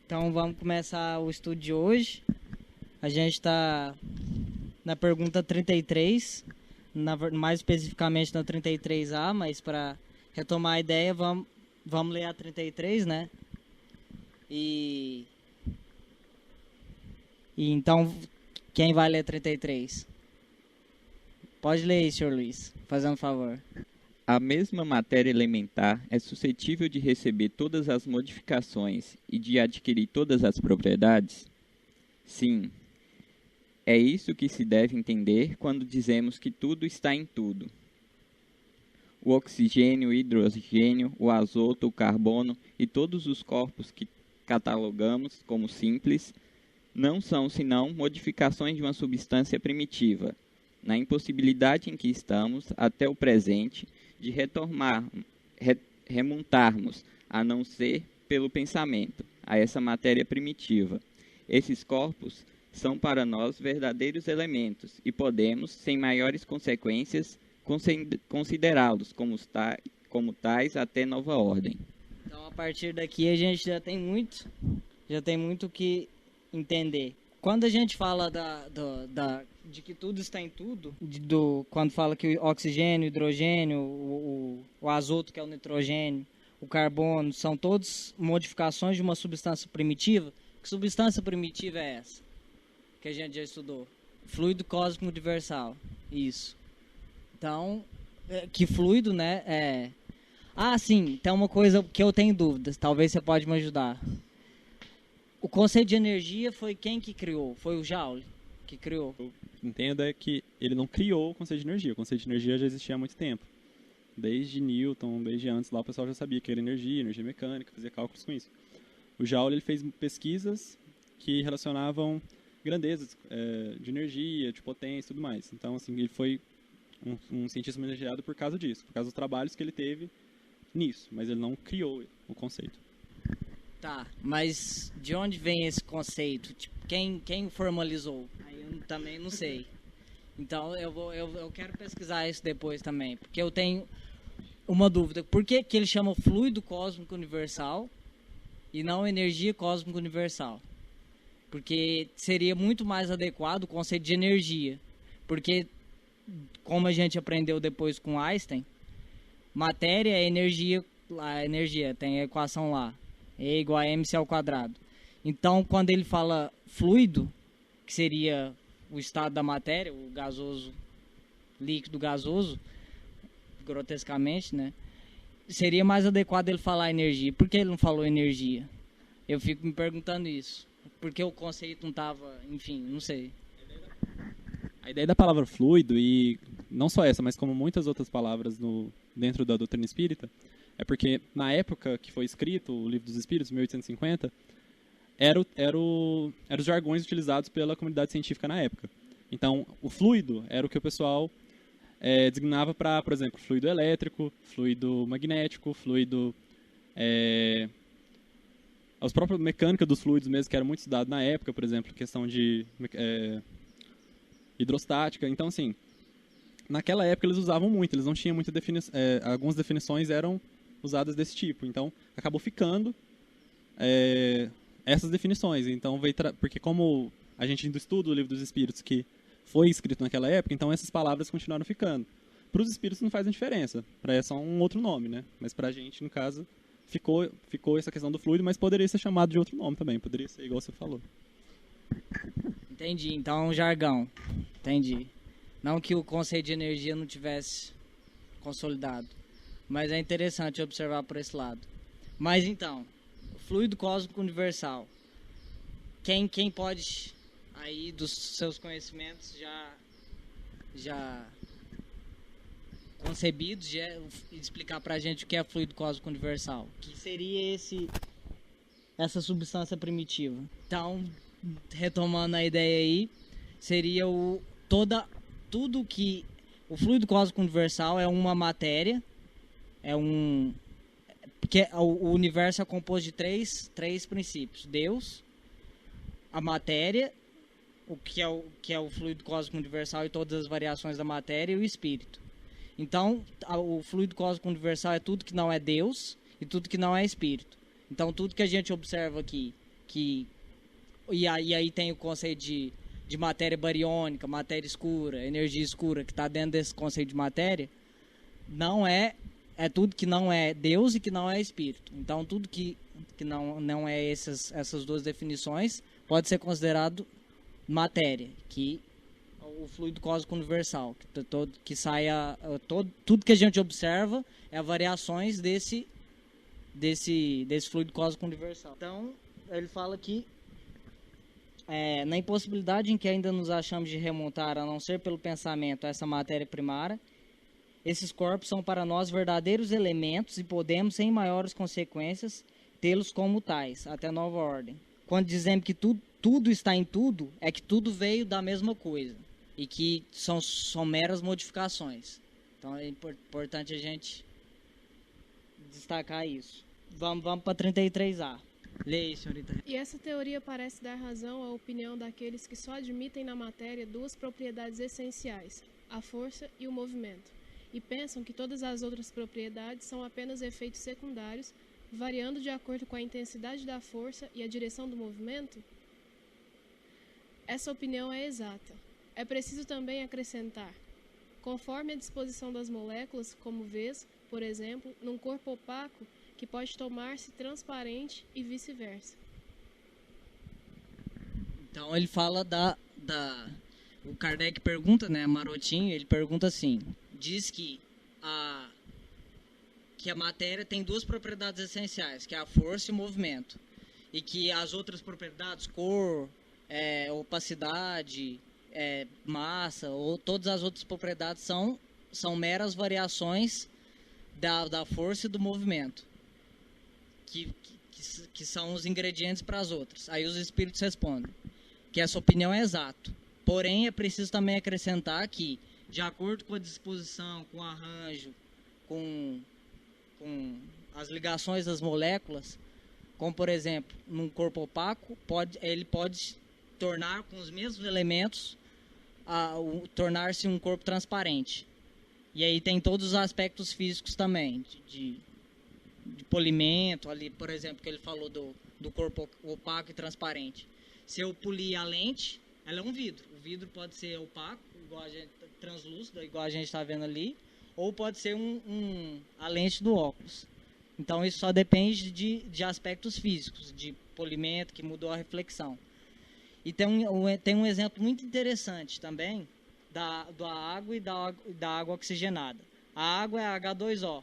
Então vamos começar o estudo de hoje. A gente está na pergunta 33, mais especificamente na 33A, mas para retomar a ideia, vamos ler a 33, né? E então, quem vai ler a 33? Pode ler aí, senhor Luiz, fazendo um favor. A mesma matéria elementar é suscetível de receber todas as modificações e de adquirir todas as propriedades? Sim. É isso que se deve entender quando dizemos que tudo está em tudo. O oxigênio, o hidrogênio, o azoto, o carbono e todos os corpos que catalogamos como simples não são senão modificações de uma substância primitiva, na impossibilidade em que estamos, até o presente, de remontarmos, a não ser pelo pensamento, a essa matéria primitiva. Esses corpos são para nós verdadeiros elementos e podemos, sem maiores consequências, considerá-los como tais até nova ordem. Então, a partir daqui, a gente já tem muito que entender. Quando a gente fala de que tudo está em tudo, quando fala que o oxigênio, o hidrogênio, o azoto, que é o nitrogênio, o carbono, são todos modificações de uma substância primitiva. Que substância primitiva é essa? Que a gente já estudou. Fluido cósmico universal. Isso. Então, que fluido, né? Sim, tem uma coisa que eu tenho dúvidas. Talvez você pode me ajudar. O conceito de energia foi quem que criou? Foi o Joule que criou? Eu entendo é que ele não criou o conceito de energia. O conceito de energia já existia há muito tempo. Desde Newton, desde antes lá, o pessoal já sabia que era energia mecânica, fazia cálculos com isso. O Joule ele fez pesquisas que relacionavam grandezas de energia, de potência e tudo mais. Então, assim, ele foi um cientista homenageado por causa disso, por causa dos trabalhos que ele teve nisso, mas ele não criou o conceito. Tá, mas de onde vem esse conceito? Tipo, quem formalizou? Aí eu também não sei. Então eu quero pesquisar isso depois também, porque eu tenho uma dúvida. Por que ele chama fluido cósmico universal e não energia cósmica universal? Porque seria muito mais adequado o conceito de energia. Porque, como a gente aprendeu depois com Einstein, matéria é energia, a energia tem a equação lá. E igual a mc ao quadrado. Então, quando ele fala fluido, que seria o estado da matéria, o gasoso, líquido gasoso, grotescamente, né? Seria mais adequado ele falar energia. Por que ele não falou energia? Eu fico me perguntando isso. Porque o conceito não estava, enfim, não sei. A ideia da palavra fluido, e não só essa, mas como muitas outras palavras dentro da doutrina espírita, é porque na época que foi escrito o Livro dos Espíritos, 1850, eram os jargões utilizados pela comunidade científica na época. Então, o fluido era o que o pessoal designava para, por exemplo, fluido elétrico, fluido magnético, fluido... as próprias mecânicas dos fluidos mesmo, que era muito estudado na época, por exemplo, questão de hidrostática. Então, assim, naquela época eles usavam muito, eles não tinham muita definição, algumas definições eram usadas desse tipo. Então, acabou ficando essas definições. Então, porque como a gente ainda estuda o Livro dos Espíritos, que foi escrito naquela época, então essas palavras continuaram ficando. Para os espíritos não faz a diferença, é só um outro nome, né? Mas para a gente, no caso, ficou essa questão do fluido, mas poderia ser chamado de outro nome também, poderia ser igual você falou. Entendi, então é um jargão. Entendi. Não que o conceito de energia não tivesse consolidado. Mas é interessante observar por esse lado. Mas então, fluido cósmico universal. Quem pode, aí dos seus conhecimentos já concebidos, explicar pra gente o que é fluido cósmico universal? O que seria essa substância primitiva? Então, retomando a ideia aí, seria tudo que... O fluido cósmico universal é uma matéria, porque o universo é composto de três princípios: Deus, a matéria, o que é o fluido cósmico universal e todas as variações da matéria, e o espírito. Então, o fluido cósmico universal é tudo que não é Deus e tudo que não é espírito. Então, tudo que a gente observa aqui, E aí tem o conceito de matéria bariônica, matéria escura, energia escura, que está dentro desse conceito de matéria, não é tudo que não é Deus e que não é Espírito. Então, tudo que não é essas duas definições pode ser considerado matéria, que o fluido cósmico universal, tudo que a gente observa é variações desse fluido cósmico universal. Então, ele fala que na impossibilidade em que ainda nos achamos de remontar, a não ser pelo pensamento, a essa matéria primária, esses corpos são para nós verdadeiros elementos e podemos, sem maiores consequências, tê-los como tais, até nova ordem. Quando dizemos que tudo está em tudo, é que tudo veio da mesma coisa e que são meras modificações. Então é importante a gente destacar isso. Vamos para 33A. Leia, senhorita. E essa teoria parece dar razão à opinião daqueles que só admitem na matéria duas propriedades essenciais, a força e o movimento, e pensam que todas as outras propriedades são apenas efeitos secundários, variando de acordo com a intensidade da força e a direção do movimento? Essa opinião é exata. É preciso também acrescentar, conforme a disposição das moléculas, como vês, por exemplo, num corpo opaco que pode tornar-se transparente e vice-versa. Então ele fala o Kardec pergunta, né, Marotinho, ele pergunta assim, diz que a matéria tem duas propriedades essenciais, que é a força e o movimento, e que as outras propriedades, cor, opacidade, massa, ou todas as outras propriedades são meras variações da força e do movimento, que são os ingredientes para as outras. Aí os espíritos respondem que essa opinião é exata. Porém, é preciso também acrescentar que, de acordo com a disposição, com o arranjo, com as ligações das moléculas, como, por exemplo, num corpo opaco, ele pode tornar, com os mesmos elementos, tornar-se um corpo transparente. E aí tem todos os aspectos físicos também, de polimento, ali, por exemplo, que ele falou do corpo opaco e transparente. Se eu polir a lente, ela é um vidro. O vidro pode ser opaco, translúcido, igual a gente está vendo ali, ou pode ser a lente do óculos. Então, isso só depende de aspectos físicos, de polimento, que mudou a reflexão. E tem um exemplo muito interessante também da água e da água oxigenada. A água é H2O.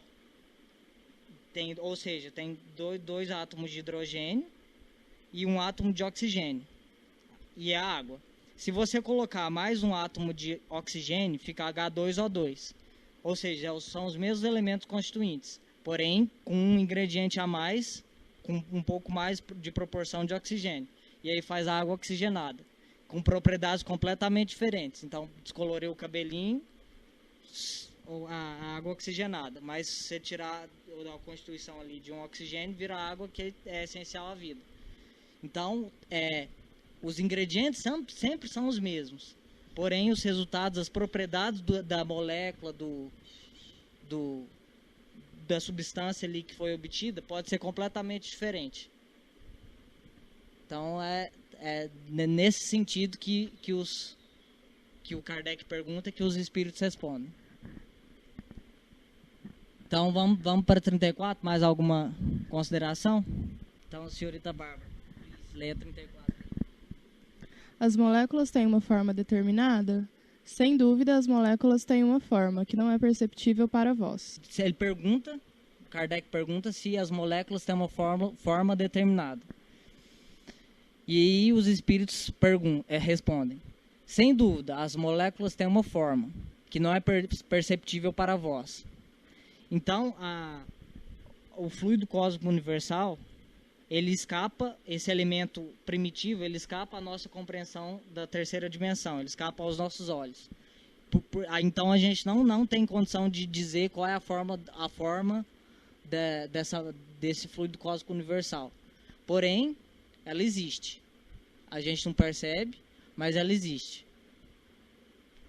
Ou seja, tem dois átomos de hidrogênio e um átomo de oxigênio. E é a água. Se você colocar mais um átomo de oxigênio, fica H2O2. Ou seja, são os mesmos elementos constituintes, porém com um ingrediente a mais, com um pouco mais de proporção de oxigênio. E aí faz a água oxigenada, com propriedades completamente diferentes. Então, descoloriu o cabelinho, a água oxigenada. Mas se você tirar a constituição ali de um oxigênio, vira água que é essencial à vida. Então, os ingredientes sempre são os mesmos. Porém, os resultados, as propriedades da molécula, da substância ali que foi obtida, pode ser completamente diferente. Então, é nesse sentido que o Kardec pergunta, que os espíritos respondem. Então, vamos para 34, mais alguma consideração? Então, senhorita Bárbara, leia 34. As moléculas têm uma forma determinada? Sem dúvida, as moléculas têm uma forma que não é perceptível para vós. Ele pergunta, Kardec pergunta se as moléculas têm uma forma determinada. E aí os espíritos respondem. Sem dúvida, as moléculas têm uma forma que não é perceptível para vós. Então, o fluido cósmico universal, ele escapa, esse elemento primitivo, ele escapa à nossa compreensão da terceira dimensão, ele escapa aos nossos olhos. Então a gente não tem condição de dizer qual é a forma desse fluido cósmico universal. Porém, ela existe. A gente não percebe, mas ela existe.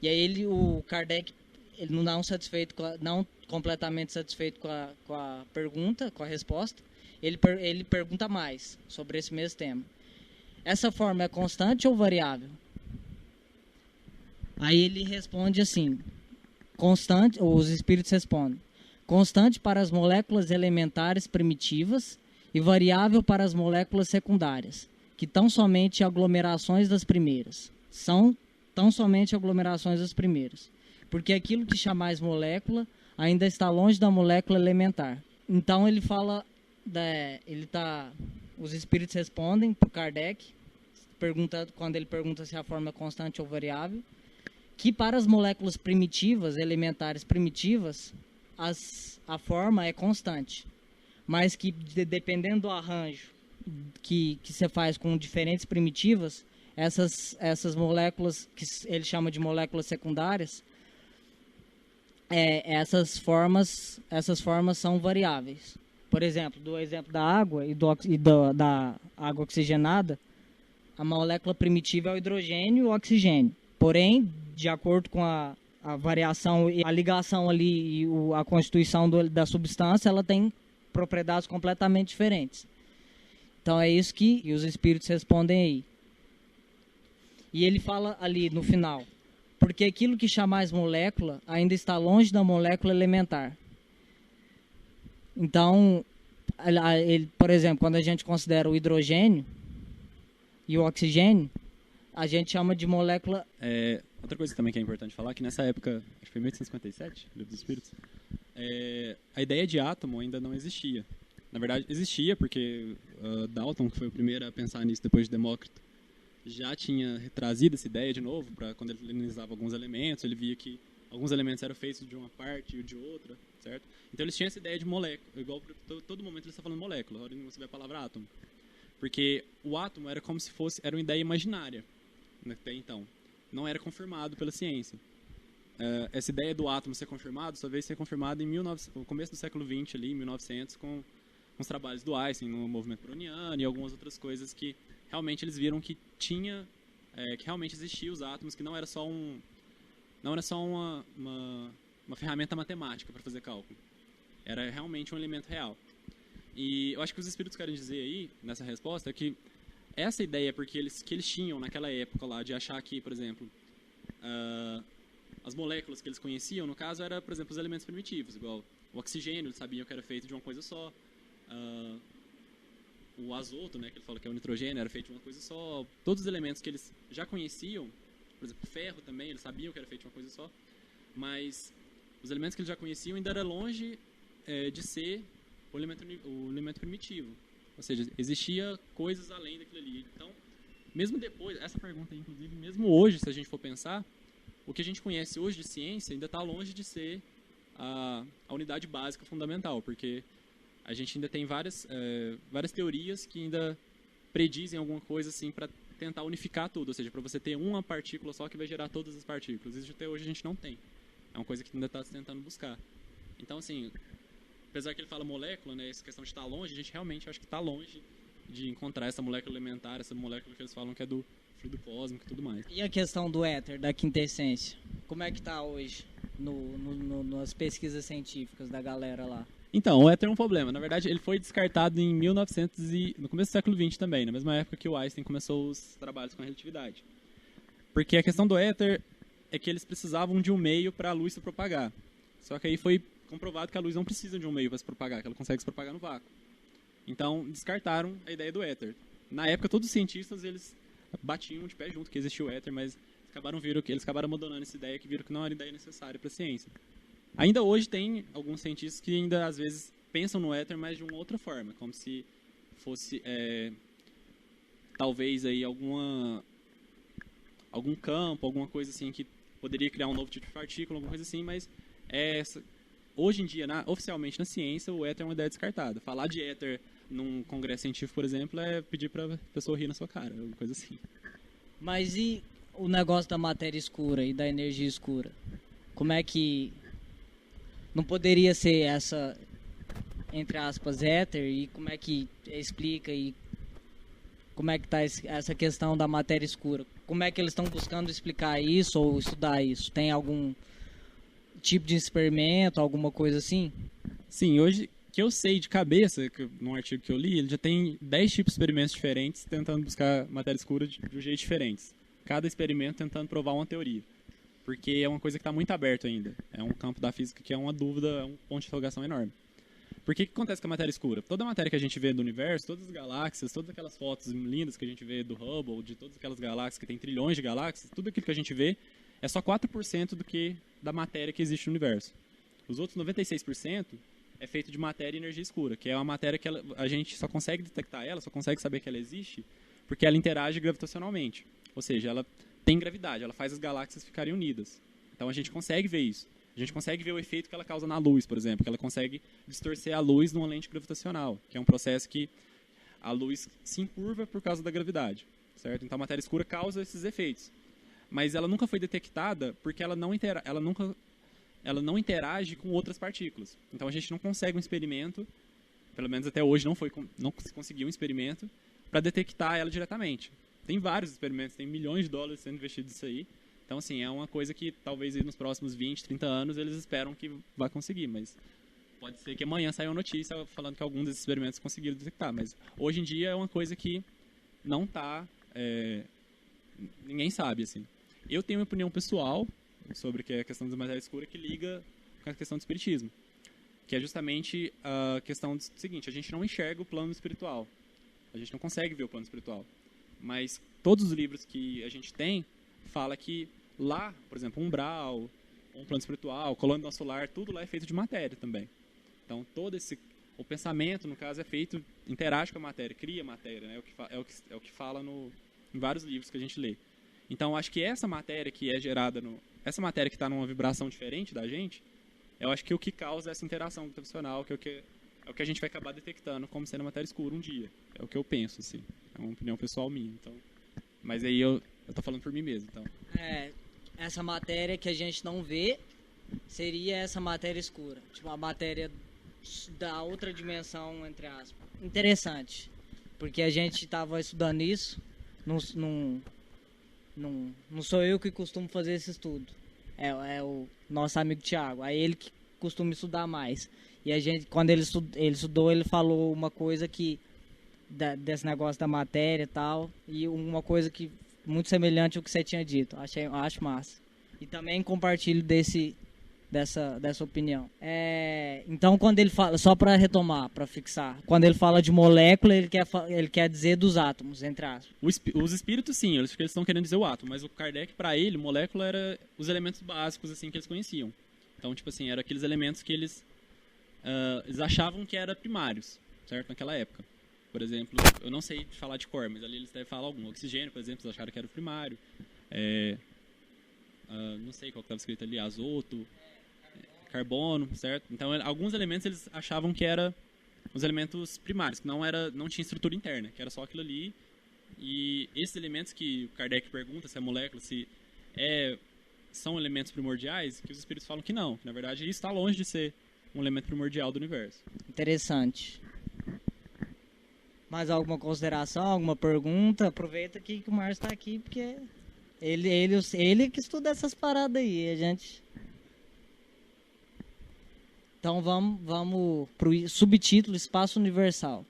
E aí o Kardec, ele não completamente satisfeito com a pergunta, com a resposta, ele pergunta mais sobre esse mesmo tema. essa forma é constante ou variável? Aí ele responde assim, constante, os espíritos respondem, constante para as moléculas elementares primitivas e variável para as moléculas secundárias, que tão somente aglomerações das primeiras. São tão somente aglomerações das primeiras. Porque aquilo que chamais molécula ainda está longe da molécula elementar. Então ele fala, os espíritos respondem para o Kardec, quando ele pergunta se a forma é constante ou variável, que para as moléculas primitivas, elementares primitivas, a forma é constante. Mas que dependendo do arranjo que você faz com diferentes primitivas, essas moléculas, que ele chama de moléculas secundárias, essas formas são variáveis. Por exemplo, do exemplo da água da água oxigenada, a molécula primitiva é o hidrogênio e o oxigênio. Porém, de acordo com a variação e a ligação ali e a constituição da substância, ela tem propriedades completamente diferentes. Então é isso que os espíritos respondem aí. E ele fala ali no final, porque aquilo que chamais molécula ainda está longe da molécula elementar. Então, por exemplo, quando a gente considera o hidrogênio e o oxigênio, a gente chama de molécula... Outra coisa também que é importante falar, que nessa época, acho que foi 1857, Livro dos Espíritos, a ideia de átomo ainda não existia. Na verdade, existia porque Dalton, que foi o primeiro a pensar nisso depois de Demócrito, já tinha trazido essa ideia de novo, para quando ele analisava alguns elementos, ele via que alguns elementos eram feitos de uma parte e de outra, certo? Então eles tinham essa ideia de molécula, igual todo momento eles estão falando molécula, a hora que você vê a palavra átomo. Porque o átomo era como se era uma ideia imaginária, até então. Não era confirmado pela ciência. Essa ideia do átomo ser confirmado só veio ser confirmada no começo do século XX, ali, em 1900, com os trabalhos do Einstein no movimento browniano e algumas outras coisas que realmente eles viram que que realmente existiam os átomos, que não era só uma ferramenta matemática para fazer cálculo. Era realmente um elemento real. E eu acho que os espíritos querem dizer aí, nessa resposta, é que essa ideia que eles tinham naquela época lá, de achar que, por exemplo, as moléculas que eles conheciam, no caso, eram, por exemplo, os elementos primitivos, igual o oxigênio, eles sabiam que era feito de uma coisa só, o azoto, né, que ele fala que é o nitrogênio, era feito de uma coisa só, todos os elementos que eles já conheciam, por exemplo, o ferro também, eles sabiam que era feito de uma coisa só, mas os elementos que eles já conheciam ainda era longe de ser o elemento primitivo. Ou seja, existia coisas além daquilo ali. Então, mesmo depois, essa pergunta, inclusive, mesmo hoje, se a gente for pensar, o que a gente conhece hoje de ciência ainda está longe de ser a unidade básica fundamental, porque a gente ainda tem várias teorias que ainda predizem alguma coisa assim para tentar unificar tudo, ou seja, para você ter uma partícula só que vai gerar todas as partículas. Isso até hoje a gente não tem. É uma coisa que ainda está tentando buscar. Então, assim, apesar que ele fala molécula, né, essa questão de estar longe, a gente realmente acho que está longe de encontrar essa molécula elementar, essa molécula que eles falam que é do fluido cósmico e tudo mais. E a questão do éter, da quintessência? Como é que está hoje nas pesquisas científicas da galera lá? Então, o éter é um problema. Na verdade, ele foi descartado em 1900 no começo do século XX também, na mesma época que o Einstein começou os trabalhos com a relatividade. Porque a questão do éter é que eles precisavam de um meio para a luz se propagar. Só que aí foi comprovado que a luz não precisa de um meio para se propagar, que ela consegue se propagar no vácuo. Então, descartaram a ideia do éter. Na época, todos os cientistas, eles batiam de pé junto que existia o éter, mas eles acabaram abandonando essa ideia, que viram que não era ideia necessária para a ciência. Ainda hoje tem alguns cientistas que ainda, às vezes, pensam no éter, mas de uma outra forma, como se fosse, talvez, aí, algum campo, alguma coisa assim, que poderia criar um novo tipo de partícula, alguma coisa assim, mas hoje em dia, oficialmente na ciência, o éter é uma ideia descartada. Falar de éter num congresso científico, por exemplo, é pedir para a pessoa rir na sua cara, alguma coisa assim. Mas e o negócio da matéria escura e da energia escura? Como é que não poderia ser essa, entre aspas, éter, e como é que explica e como é que está essa questão da matéria escura? Como é que eles estão buscando explicar isso ou estudar isso? Tem algum tipo de experimento, alguma coisa assim? Sim, hoje que eu sei de cabeça, num artigo que eu li, ele já tem 10 tipos de experimentos diferentes tentando buscar matéria escura de um jeito diferentes. Cada experimento tentando provar uma teoria. Porque é uma coisa que está muito aberto ainda. É um campo da física que é uma dúvida, é um ponto de interrogação enorme. Por que acontece com a matéria escura? Toda a matéria que a gente vê do universo, todas as galáxias, todas aquelas fotos lindas que a gente vê do Hubble, de todas aquelas galáxias que tem trilhões de galáxias, tudo aquilo que a gente vê é só 4% da matéria que existe no universo. Os outros 96% é feito de matéria e energia escura, que é uma matéria que a gente só consegue detectar ela, só consegue saber que ela existe, porque ela interage gravitacionalmente. Ou seja, ela tem gravidade, ela faz as galáxias ficarem unidas. Então a gente consegue ver isso. A gente consegue ver o efeito que ela causa na luz, por exemplo, que ela consegue distorcer a luz numa lente gravitacional, que é um processo que a luz se encurva por causa da gravidade, certo? Então a matéria escura causa esses efeitos. Mas ela nunca foi detectada porque ela não interage com outras partículas. Então a gente não consegue um experimento, pelo menos até hoje não se conseguiu um experimento, para detectar ela diretamente. Tem vários experimentos, tem milhões de dólares sendo investidos nisso aí. Então, assim, é uma coisa que talvez aí nos próximos 20, 30 anos eles esperam que vai conseguir, mas pode ser que amanhã saia uma notícia falando que alguns desses experimentos conseguiram detectar. Mas hoje em dia é uma coisa que não está... ninguém sabe, assim. Eu tenho uma opinião pessoal sobre que é a questão da matéria escura que liga com a questão do espiritismo, que é justamente a questão do seguinte: a gente não enxerga o plano espiritual, a gente não consegue ver o plano espiritual, mas todos os livros que a gente tem fala que lá, por exemplo, umbral, um plano espiritual, colônia do nosso lar, tudo lá é feito de matéria também. Então o pensamento, no caso, é feito, interage com a matéria, cria matéria, né? É o que fala em vários livros que a gente lê. Então, acho que essa matéria que é gerada essa matéria que está numa vibração diferente da gente, eu acho que é o que causa essa interação gravitacional, que é o que a gente vai acabar detectando como sendo matéria escura um dia. É o que eu penso, assim. É uma opinião pessoal minha. Então, mas aí eu tô falando por mim mesmo. Então. Essa matéria que a gente não vê seria essa matéria escura. Tipo, a matéria da outra dimensão, entre aspas. Interessante. Porque a gente estava estudando isso não sou eu que costumo fazer esse estudo. É o nosso amigo Thiago. É ele que costuma estudar mais. E a gente, quando ele estudou, ele falou uma coisa desse negócio da matéria e tal. E uma coisa que muito semelhante ao que você tinha dito. Acho massa. E também compartilho dessa opinião. Então, quando ele fala, só para retomar, para fixar, quando ele fala de molécula, ele quer dizer dos átomos, entre aspas. Os espíritos, sim, eles estão querendo dizer o átomo, mas o Kardec, para ele, molécula era os elementos básicos assim que eles conheciam. Então, tipo assim, eram aqueles elementos que eles achavam que eram primários, certo? Naquela época. Por exemplo, eu não sei falar de cor, mas ali eles devem falar algum. Oxigênio, por exemplo, eles acharam que era o primário. Não sei qual que estava escrito ali, azoto, carbono, certo? Então, alguns elementos eles achavam que eram os elementos primários, que não tinha estrutura interna, que era só aquilo ali. E esses elementos que o Kardec pergunta se é molécula, são elementos primordiais, que os espíritos falam que não, que na verdade isso está longe de ser um elemento primordial do universo. Interessante. Mais alguma consideração, alguma pergunta? Aproveita que o Márcio está aqui, porque ele que estuda essas paradas aí, a gente... Então vamos para o subtítulo Espaço Universal.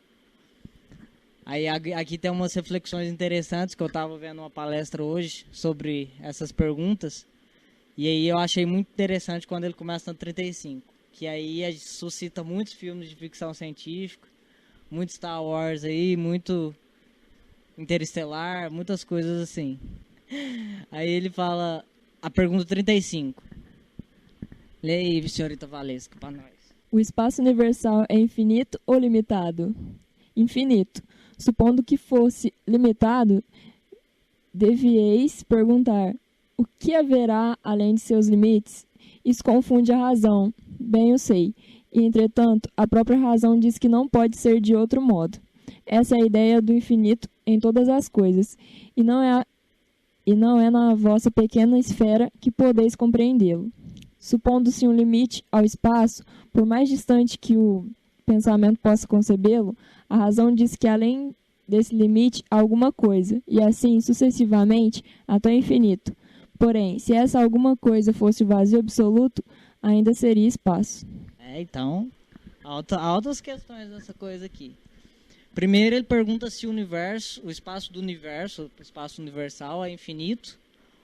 Aí aqui tem umas reflexões interessantes que eu estava vendo uma palestra hoje sobre essas perguntas. E aí eu achei muito interessante quando ele começa no 35. Que aí suscita muitos filmes de ficção científica, muito Star Wars aí, muito Interestelar, muitas coisas assim. Aí ele fala a pergunta 35. Lê aí, senhorita Valesca, para nós. O espaço universal é infinito ou limitado? Infinito. Supondo que fosse limitado, devieis perguntar: o que haverá além de seus limites? Isso confunde a razão, bem eu sei. E, entretanto, a própria razão diz que não pode ser de outro modo. Essa é a ideia do infinito em todas as coisas, e não é na vossa pequena esfera que podeis compreendê-lo. Supondo-se um limite ao espaço, por mais distante que o pensamento possa concebê-lo, a razão diz que além desse limite há alguma coisa, e assim sucessivamente até o infinito. Porém, se essa alguma coisa fosse o vazio absoluto, ainda seria espaço. Então, Altas questões dessa coisa aqui. Primeiro ele pergunta se o espaço do universo, o espaço universal é infinito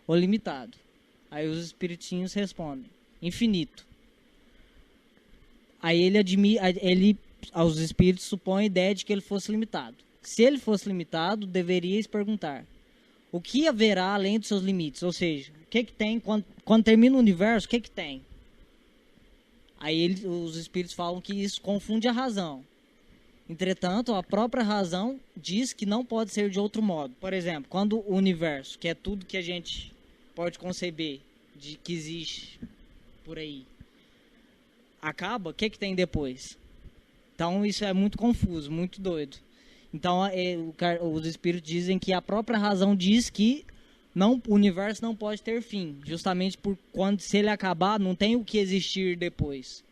ou limitado. Aí os espiritinhos respondem, infinito. Aí os espíritos supõem a ideia de que ele fosse limitado. Se ele fosse limitado, deveríeis perguntar, o que haverá além dos seus limites? Ou seja, o que tem, quando termina o universo, o que tem? Aí os espíritos falam que isso confunde a razão. Entretanto, a própria razão diz que não pode ser de outro modo. Por exemplo, quando o universo, que é tudo que a gente pode conceber, de que existe por aí, acaba, o que tem depois? Então, isso é muito confuso, muito doido. Então, os espíritos dizem que a própria razão diz que o universo não pode ter fim. Justamente por se ele acabar, não tem o que existir depois.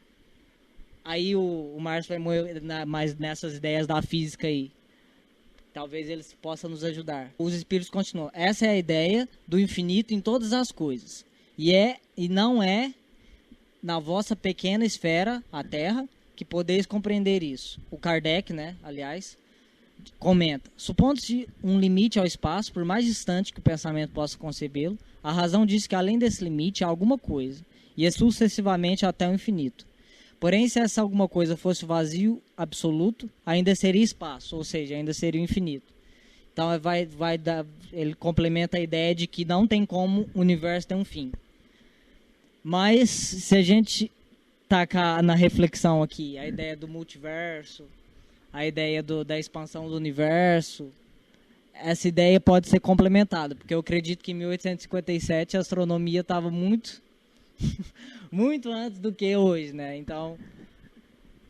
Aí o Márcio vai moer mais nessas ideias da física aí. Talvez eles possam nos ajudar. Os espíritos continuam. Essa é a ideia do infinito em todas as coisas. E não é na vossa pequena esfera, a Terra, que podeis compreender isso. O Kardec, aliás, comenta. Supondo-se um limite ao espaço, por mais distante que o pensamento possa concebê-lo, a razão diz que além desse limite há alguma coisa, e é sucessivamente até o infinito. Porém, se essa alguma coisa fosse vazio absoluto, ainda seria espaço, ou seja, ainda seria o infinito. Então, ele complementa a ideia de que não tem como o universo ter um fim. Mas, se a gente tacar na reflexão aqui, a ideia do multiverso, a ideia da expansão do universo, essa ideia pode ser complementada, porque eu acredito que em 1857 a astronomia estava muito muito antes do que hoje, né? Então,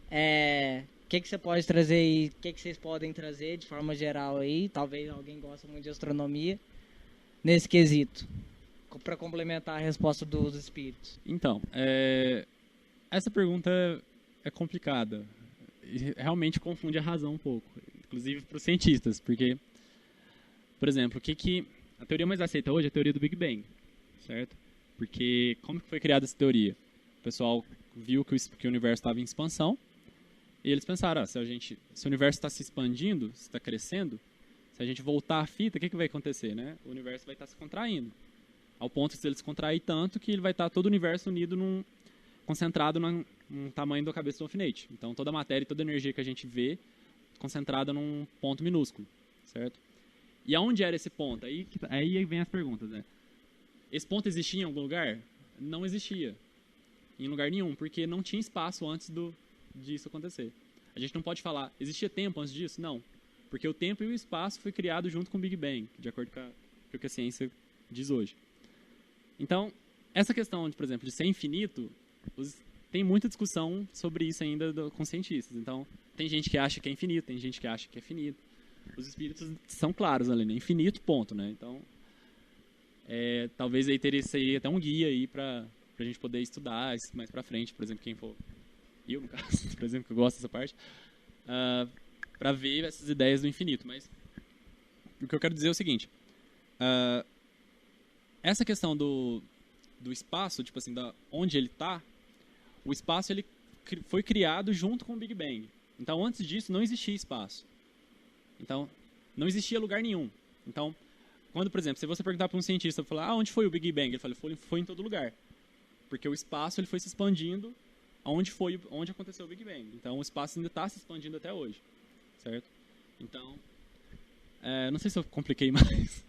o que você pode trazer aí, o que vocês podem trazer de forma geral aí, talvez alguém goste muito de astronomia, nesse quesito, para complementar a resposta dos espíritos? Então, essa pergunta é complicada, e realmente confunde a razão um pouco, inclusive para os cientistas, porque, por exemplo, a teoria mais aceita hoje é a teoria do Big Bang, certo? Porque como que foi criada essa teoria? O pessoal viu que o universo estava em expansão e eles pensaram, se o universo está se expandindo, se está crescendo, se a gente voltar a fita, o que vai acontecer, né? O universo vai estar se contraindo, ao ponto de ele se contrair tanto que ele vai estar todo o universo unido concentrado num tamanho da cabeça do alfinete. Então toda a matéria e toda a energia que a gente vê concentrada num ponto minúsculo, certo? E aonde era esse ponto? Aí vem as perguntas, né? Esse ponto existia em algum lugar? Não existia. Em lugar nenhum, porque não tinha espaço antes disso acontecer. A gente não pode falar, existia tempo antes disso? Não. Porque o tempo e o espaço foi criado junto com o Big Bang, de acordo com o que a ciência diz hoje. Então, essa questão, por exemplo, de ser infinito, tem muita discussão sobre isso ainda com cientistas. Então, tem gente que acha que é infinito, tem gente que acha que é finito. Os espíritos são claros ali, né? Infinito, ponto, né? Então, talvez aí seria até um guia aí para a gente poder estudar isso mais para frente, por exemplo, quem for eu, no caso, por exemplo, que eu gosto dessa parte, para ver essas ideias do infinito. Mas o que eu quero dizer é o seguinte, essa questão do espaço, tipo assim, onde ele está, o espaço ele foi criado junto com o Big Bang. Então, antes disso, não existia espaço. Então, não existia lugar nenhum. Então, quando, por exemplo, se você perguntar para um cientista, falar, onde foi o Big Bang? Ele fala, foi em todo lugar. Porque o espaço ele foi se expandindo onde aconteceu o Big Bang. Então, o espaço ainda está se expandindo até hoje, certo? Então, não sei se eu compliquei mais.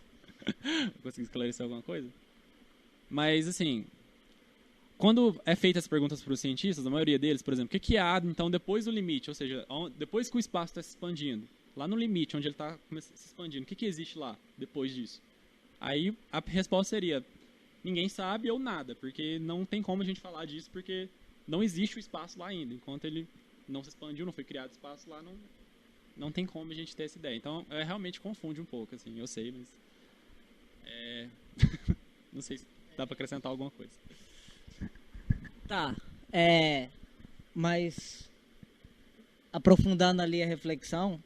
Consegui esclarecer alguma coisa? Mas, assim, quando é feita as perguntas para os cientistas, a maioria deles, por exemplo, o que há, então, depois do limite? Ou seja, depois que o espaço está se expandindo, lá no limite, onde ele está se expandindo, o que existe lá, depois disso? Aí, a resposta seria, ninguém sabe ou nada, porque não tem como a gente falar disso, porque não existe o espaço lá ainda. Enquanto ele não se expandiu, não foi criado espaço lá, não tem como a gente ter essa ideia. Então, realmente confunde um pouco, assim, eu sei, mas... não sei se dá para acrescentar alguma coisa. Tá, mas aprofundando ali a reflexão,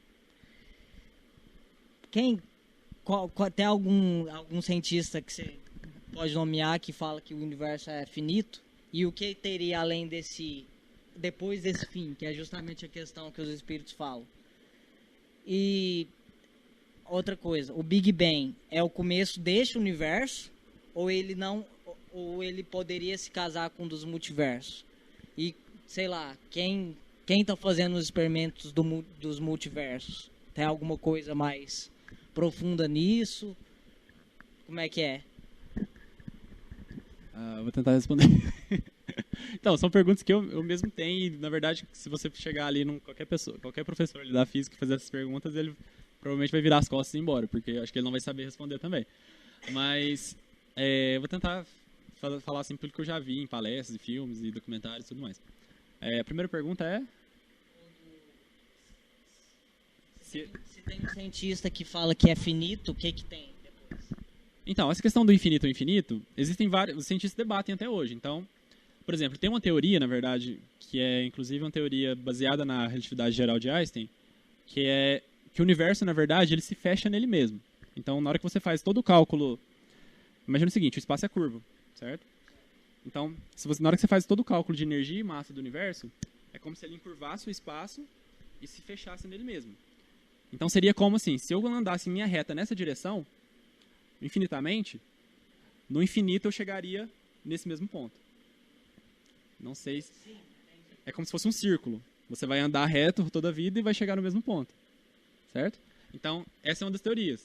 tem algum cientista que você pode nomear que fala que o universo é finito? E o que teria além depois desse fim, que é justamente a questão que os espíritos falam. E outra coisa, o Big Bang é o começo deste universo, ou ele poderia se casar com um dos multiversos? E, sei lá, quem está fazendo os experimentos dos multiversos? Tem alguma coisa mais profunda nisso? Como é que é? Vou tentar responder. Então, são perguntas que eu mesmo tenho e, na verdade, se você chegar ali qualquer professor ali da física e fazer essas perguntas, ele provavelmente vai virar as costas e ir embora, porque eu acho que ele não vai saber responder também. Mas eu vou tentar falar assim pelo que eu já vi em palestras, e filmes, e documentários e tudo mais. A primeira pergunta é... Se tem um cientista que fala que é finito, o que tem depois? Então, essa questão do infinito ou infinito, existem vários... Os cientistas debatem até hoje. Então, por exemplo, tem uma teoria, na verdade, que é inclusive uma teoria baseada na relatividade geral de Einstein, que é que o universo, na verdade, ele se fecha nele mesmo. Então, na hora que você faz todo o cálculo... Imagina o seguinte, o espaço é curvo, certo? Então, na hora que você faz todo o cálculo de energia e massa do universo, é como se ele encurvasse o espaço e se fechasse nele mesmo. Então, seria como assim, se eu andasse em linha reta nessa direção, infinitamente, no infinito eu chegaria nesse mesmo ponto. Não sei se... É como se fosse um círculo. Você vai andar reto toda a vida e vai chegar no mesmo ponto. Certo? Então, essa é uma das teorias.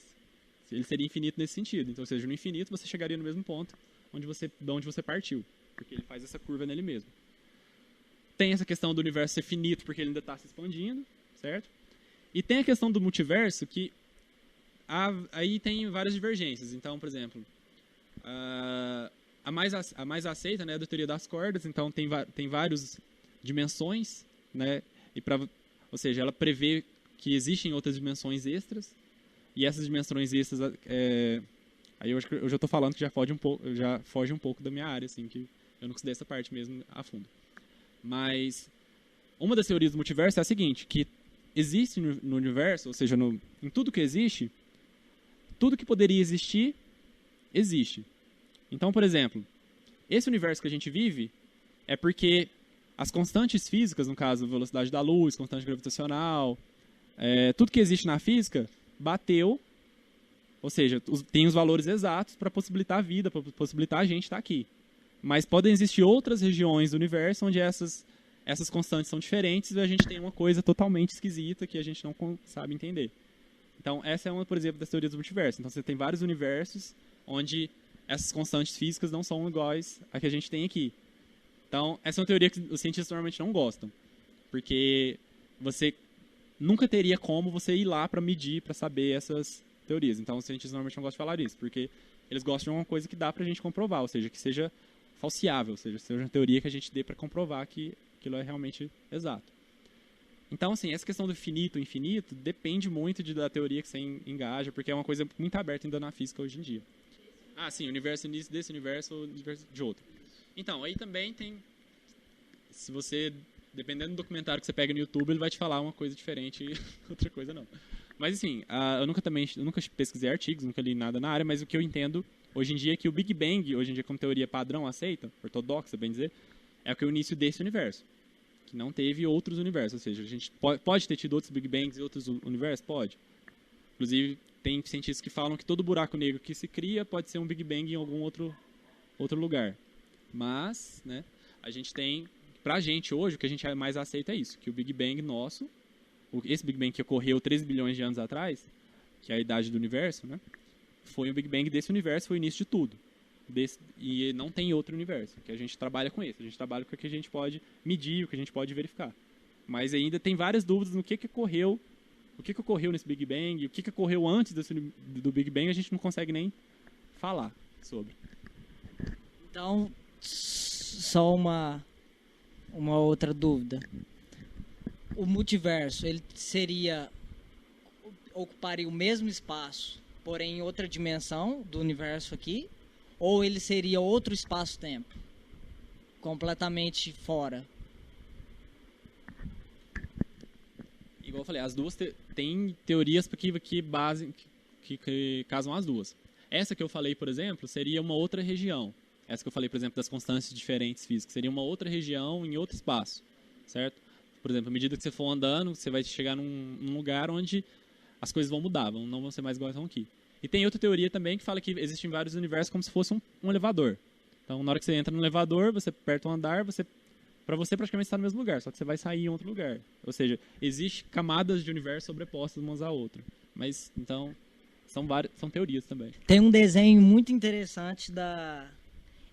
Ele seria infinito nesse sentido. Então, ou seja, no infinito você chegaria no mesmo ponto de onde você partiu. Porque ele faz essa curva nele mesmo. Tem essa questão do universo ser finito porque ele ainda está se expandindo. Certo? E tem a questão do multiverso que aí tem várias divergências. Então, por exemplo, a mais aceita, né, é a da teoria das cordas. Então, tem várias dimensões, né, ou seja, ela prevê que existem outras dimensões extras. E essas dimensões extras, aí eu acho que eu já estou falando que já foge um pouco da minha área, assim, que eu não considero essa parte mesmo a fundo. Mas uma das teorias do multiverso é a seguinte, que existe no universo, ou seja, em tudo que existe, tudo que poderia existir, existe. Então, por exemplo, esse universo que a gente vive é porque as constantes físicas, no caso, a velocidade da luz, constante gravitacional, tudo que existe na física bateu, ou seja, tem os valores exatos para possibilitar a vida, para possibilitar a gente estar aqui. Mas podem existir outras regiões do universo onde essas constantes são diferentes e a gente tem uma coisa totalmente esquisita que a gente não sabe entender. Então, essa é uma, por exemplo, das teorias do multiverso. Então, você tem vários universos onde essas constantes físicas não são iguais a que a gente tem aqui. Então, essa é uma teoria que os cientistas normalmente não gostam, porque você nunca teria como você ir lá para medir, para saber essas teorias. Então, os cientistas normalmente não gostam de falar isso, porque eles gostam de uma coisa que dá para a gente comprovar, ou seja, que seja falseável, ou seja uma teoria que a gente dê para comprovar que aquilo é realmente exato. Então, assim, essa questão do finito e infinito depende muito da teoria que você engaja, porque é uma coisa muito aberta ainda na física hoje em dia. Sim, o universo início desse universo ou o universo de outro. Então, aí também tem... Se você... Dependendo do documentário que você pega no YouTube, ele vai te falar uma coisa diferente e outra coisa não. Mas, assim, eu nunca pesquisei artigos, nunca li nada na área, mas o que eu entendo hoje em dia é que o Big Bang, hoje em dia como teoria padrão aceita, ortodoxa, bem dizer, é o início desse universo. Que não teve outros universos, ou seja, a gente pode ter tido outros Big Bangs e outros universos? Pode. Inclusive, tem cientistas que falam que todo buraco negro que se cria pode ser um Big Bang em algum outro lugar. Mas, né, a gente tem, pra gente hoje, o que a gente mais aceita é isso, que o Big Bang nosso, esse Big Bang que ocorreu 13 bilhões de anos atrás, que é a idade do universo, né, foi o Big Bang desse universo, foi o início de tudo. E não tem outro universo, que a gente trabalha com esse. A gente trabalha com o que a gente pode medir, o que a gente pode verificar. Mas ainda tem várias dúvidas no que ocorreu, o que ocorreu nesse Big Bang, o que ocorreu antes do Big Bang, a gente não consegue nem falar sobre. Então, só uma outra dúvida. O multiverso, ele ocuparia o mesmo espaço, porém em outra dimensão do universo aqui? Ou ele seria outro espaço-tempo? Completamente fora? Igual eu falei, as duas tem teorias que casam as duas. Essa que eu falei, por exemplo, seria uma outra região. Essa que eu falei, por exemplo, das constâncias diferentes físicas, seria uma outra região em outro espaço. certo? Por exemplo, à medida que você for andando, você vai chegar num lugar onde as coisas vão mudar, não vão ser mais iguais aqui. E tem outra teoria também que fala que existem vários universos como se fosse um elevador. Então, na hora que você entra no elevador, você aperta um andar, para você praticamente está no mesmo lugar, só que você vai sair em outro lugar. Ou seja, existem camadas de universo sobrepostas umas à outra. Mas, então, são teorias também. Tem um desenho muito interessante da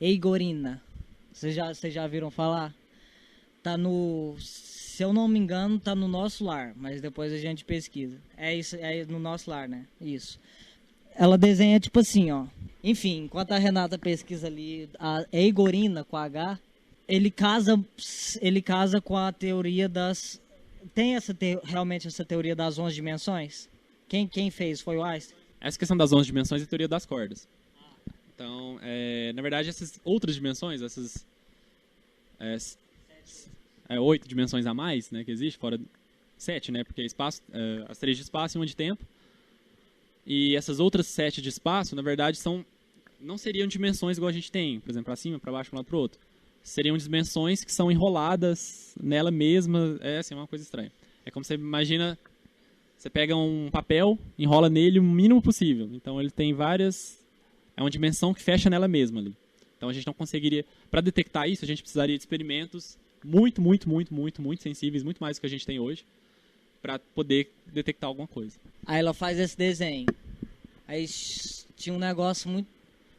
Eigorina. Vocês já viram falar? Tá no... Se eu não me engano, tá no Nosso Lar, mas depois a gente pesquisa. É isso, é no Nosso Lar, né? Isso. Ela desenha tipo assim, ó. Enfim, enquanto a Renata pesquisa ali, a Eigorina com H, ele casa com a teoria das... Tem realmente essa teoria das 11 dimensões? Quem fez? Foi o Einstein? Essa questão das 11 dimensões é a teoria das cordas. Então, na verdade, essas outras dimensões, essas 8 dimensões a mais, né, que existe, fora 7, né, porque espaço, as 3 de espaço e 1 de tempo. E essas outras 7 de espaço, na verdade, não seriam dimensões igual a gente tem, por exemplo, para cima, para baixo, para um lado, para o outro. Seriam dimensões que são enroladas nela mesma, assim, uma coisa estranha. É como você imagina, você pega um papel, enrola nele o mínimo possível. Então ele tem várias... É uma dimensão que fecha nela mesma ali. Então a gente não conseguiria... Para detectar isso, a gente precisaria de experimentos muito sensíveis, muito mais do que a gente tem hoje, para poder detectar alguma coisa. Aí ela faz esse desenho. Aí tinha um negócio,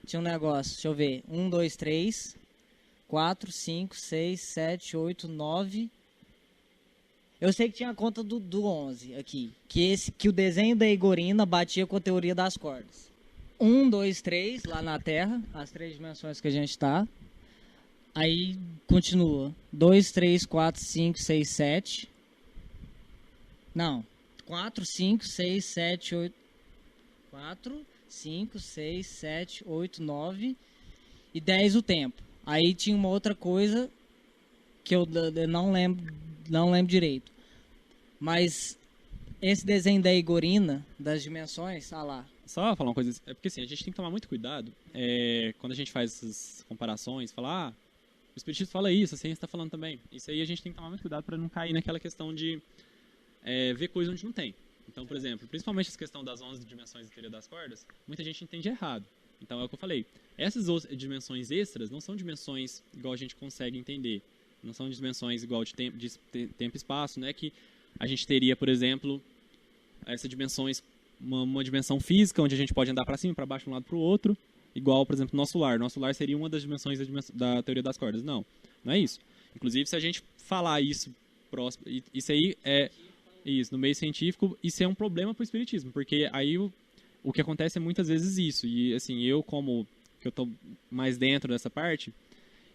deixa eu ver. 1, 2, 3, 4, 5, 6, 7, 8, 9... Eu sei que tinha a conta do 11 aqui. Que o desenho da Eigorina batia com a teoria das cordas. 1, 2, 3, lá na Terra, as 3 dimensões que a gente está. Aí continua. 2, 3, 4, 5, 6, 7. Não. 4, 5, 6, 7, 8. 4, 5, 6, 7, 8, 9. E 10 o tempo. Aí tinha uma outra coisa que eu não lembro direito. Mas esse desenho da Eigorina, das dimensões, tá lá. Só falar uma coisa, é porque assim, a gente tem que tomar muito cuidado quando a gente faz essas comparações, falar, o Espiritismo fala isso, a ciência está falando também. Isso aí a gente tem que tomar muito cuidado para não cair naquela questão de ver coisa onde não tem. Então, por exemplo, principalmente essa questão das 11 dimensões da teoria das cordas, muita gente entende errado. Então é o que eu falei, essas dimensões extras não são dimensões igual a gente consegue entender. Não são dimensões igual de tempo e espaço, não é que a gente teria, por exemplo, essas dimensões, uma dimensão física, onde a gente pode andar para cima, para baixo, de um lado para o outro, igual, por exemplo, nosso lar. Nosso lar seria uma das dimensões da teoria das cordas. Não é isso. Inclusive, se a gente falar isso próximo, isso aí isso, no meio científico, isso é um problema para o espiritismo, porque aí o que acontece é muitas vezes isso. E assim, eu estou mais dentro dessa parte,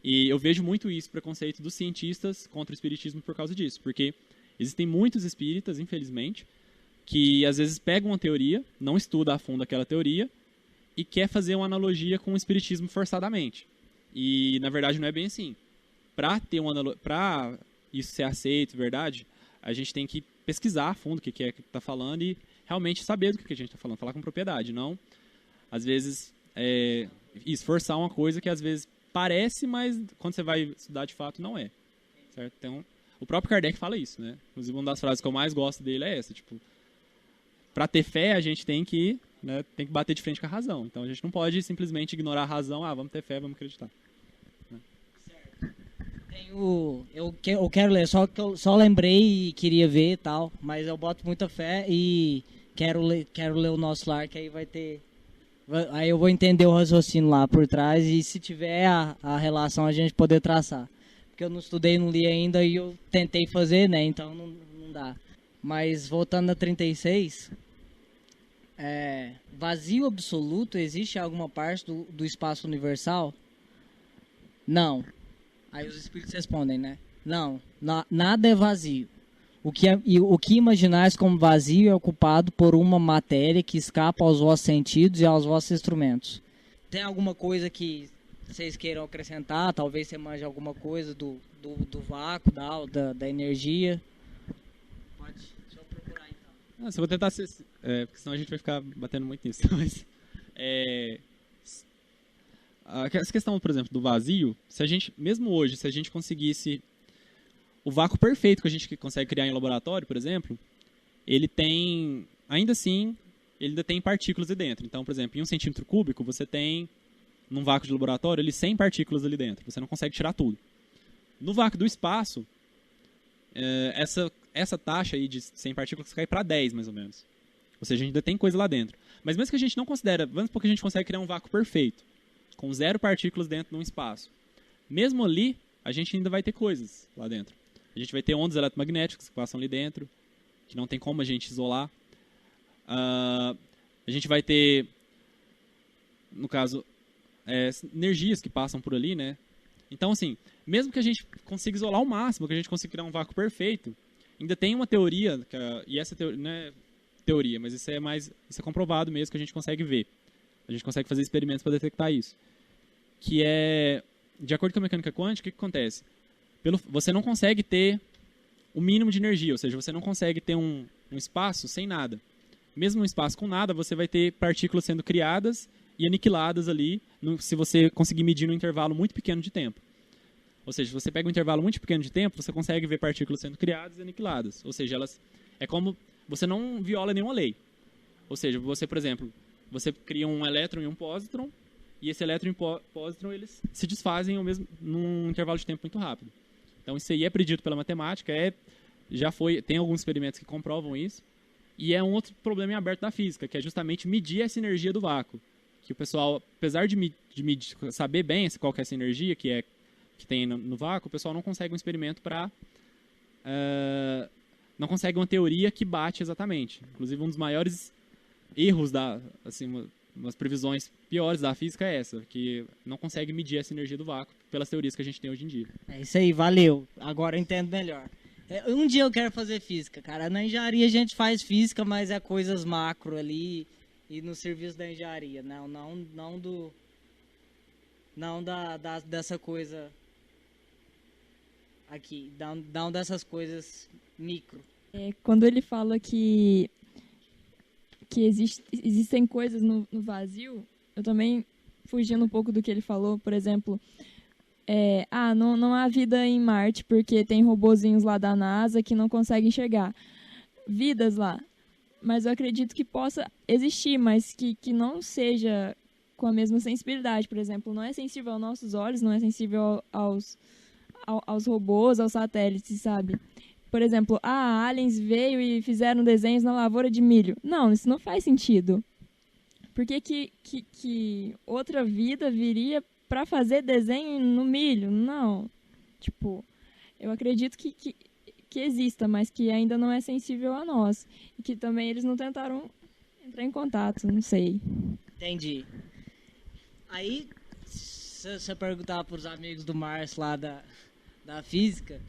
e eu vejo muito isso, preconceito dos cientistas contra o espiritismo por causa disso, porque existem muitos espíritas, infelizmente, que às vezes pegam uma teoria, não estuda a fundo aquela teoria e quer fazer uma analogia com o espiritismo forçadamente. E na verdade não é bem assim. Para isso ser aceito, verdade, a gente tem que pesquisar a fundo o que é que está falando e realmente saber do que a gente está falando, falar com propriedade, não às vezes esforçar uma coisa que às vezes parece, mas quando você vai estudar de fato não é, certo? Então, o próprio Kardec fala isso, né? Inclusive, uma das frases que eu mais gosto dele é essa, tipo, para ter fé a gente tem que bater de frente com a razão. Então, a gente não pode simplesmente ignorar a razão, vamos ter fé, vamos acreditar. Certo. Eu quero ler, só que eu só lembrei e queria ver e tal, mas eu boto muita fé e quero ler o Nosso Lar, que aí vai ter... Aí eu vou entender o raciocínio lá por trás e se tiver a relação a gente poder traçar. Porque eu não estudei, não li ainda e eu tentei fazer, né? Então não dá. Mas voltando a 36, vazio absoluto existe em alguma parte do espaço universal? Não. Aí os espíritos respondem, né? Não, nada é vazio. O que imaginais como vazio é ocupado por uma matéria que escapa aos vossos sentidos e aos vossos instrumentos. Tem alguma coisa que vocês queiram acrescentar? Talvez você manje alguma coisa do vácuo, da energia. Pode, deixa eu procurar então. Eu vou tentar ser... porque senão a gente vai ficar batendo muito nisso. Mas, essa questão, por exemplo, do vazio, mesmo hoje, se a gente conseguisse o vácuo perfeito que a gente consegue criar em laboratório, por exemplo, ele tem, ainda assim, ele ainda tem partículas ali dentro. Então, por exemplo, em 1 centímetro cúbico, você tem, num vácuo de laboratório, 100 partículas ali dentro. Você não consegue tirar tudo. No vácuo do espaço, essa taxa aí de 100 partículas cai para 10, mais ou menos. Ou seja, ainda tem coisa lá dentro. Mas mesmo que a gente não considera, vamos supor que a gente consegue criar um vácuo perfeito, com 0 partículas dentro de um espaço. Mesmo ali, a gente ainda vai ter coisas lá dentro. A gente vai ter ondas eletromagnéticas que passam ali dentro, que não tem como a gente isolar. A gente vai ter, no caso, energias que passam por ali, né? Então, assim, mesmo que a gente consiga isolar ao máximo, que a gente consiga criar um vácuo perfeito, ainda tem uma teoria, e essa teoria não é teoria, mas isso é comprovado mesmo, que a gente consegue ver. A gente consegue fazer experimentos para detectar isso. Que é, de acordo com a mecânica quântica, o que acontece? Você não consegue ter o mínimo de energia, ou seja, você não consegue ter um espaço sem nada. Mesmo um espaço com nada, você vai ter partículas sendo criadas e aniquiladas ali, se você conseguir medir num intervalo muito pequeno de tempo. Ou seja, se você pega um intervalo muito pequeno de tempo, você consegue ver partículas sendo criadas e aniquiladas. Ou seja, é como você não viola nenhuma lei. Ou seja, você, por exemplo, você cria um elétron e um pósitron, e esse elétron e pósitron eles se desfazem num intervalo de tempo muito rápido. Então isso aí é predito pela matemática, tem alguns experimentos que comprovam isso, e é um outro problema em aberto da física, que é justamente medir essa energia do vácuo. Que o pessoal, apesar de medir, saber bem qual que é essa energia que tem no vácuo, o pessoal não consegue um experimento não consegue uma teoria que bate exatamente. Inclusive, um dos maiores erros umas previsões piores da física é essa, que não consegue medir essa energia do vácuo pelas teorias que a gente tem hoje em dia. É isso aí, valeu. Agora eu entendo melhor. Um dia eu quero fazer física, cara. Na engenharia a gente faz física, mas é coisas macro ali e no serviço da engenharia. Não dessa coisa aqui. Não dessas coisas micro. Quando ele fala que existem coisas no vazio, eu também, fugindo um pouco do que ele falou, por exemplo, não há vida em Marte porque tem robozinhos lá da NASA que não conseguem chegar. Vidas lá. Mas eu acredito que possa existir, mas que não seja com a mesma sensibilidade. Por exemplo, não é sensível aos nossos olhos, não é sensível aos robôs, aos satélites, sabe? Por exemplo, aliens veio e fizeram desenhos na lavoura de milho. Não, isso não faz sentido. Por que outra vida viria para fazer desenho no milho? Não. Tipo, eu acredito que exista, mas que ainda não é sensível a nós. E que também eles não tentaram entrar em contato, não sei. Entendi. Aí, se você perguntar para os amigos do Márcio lá da física,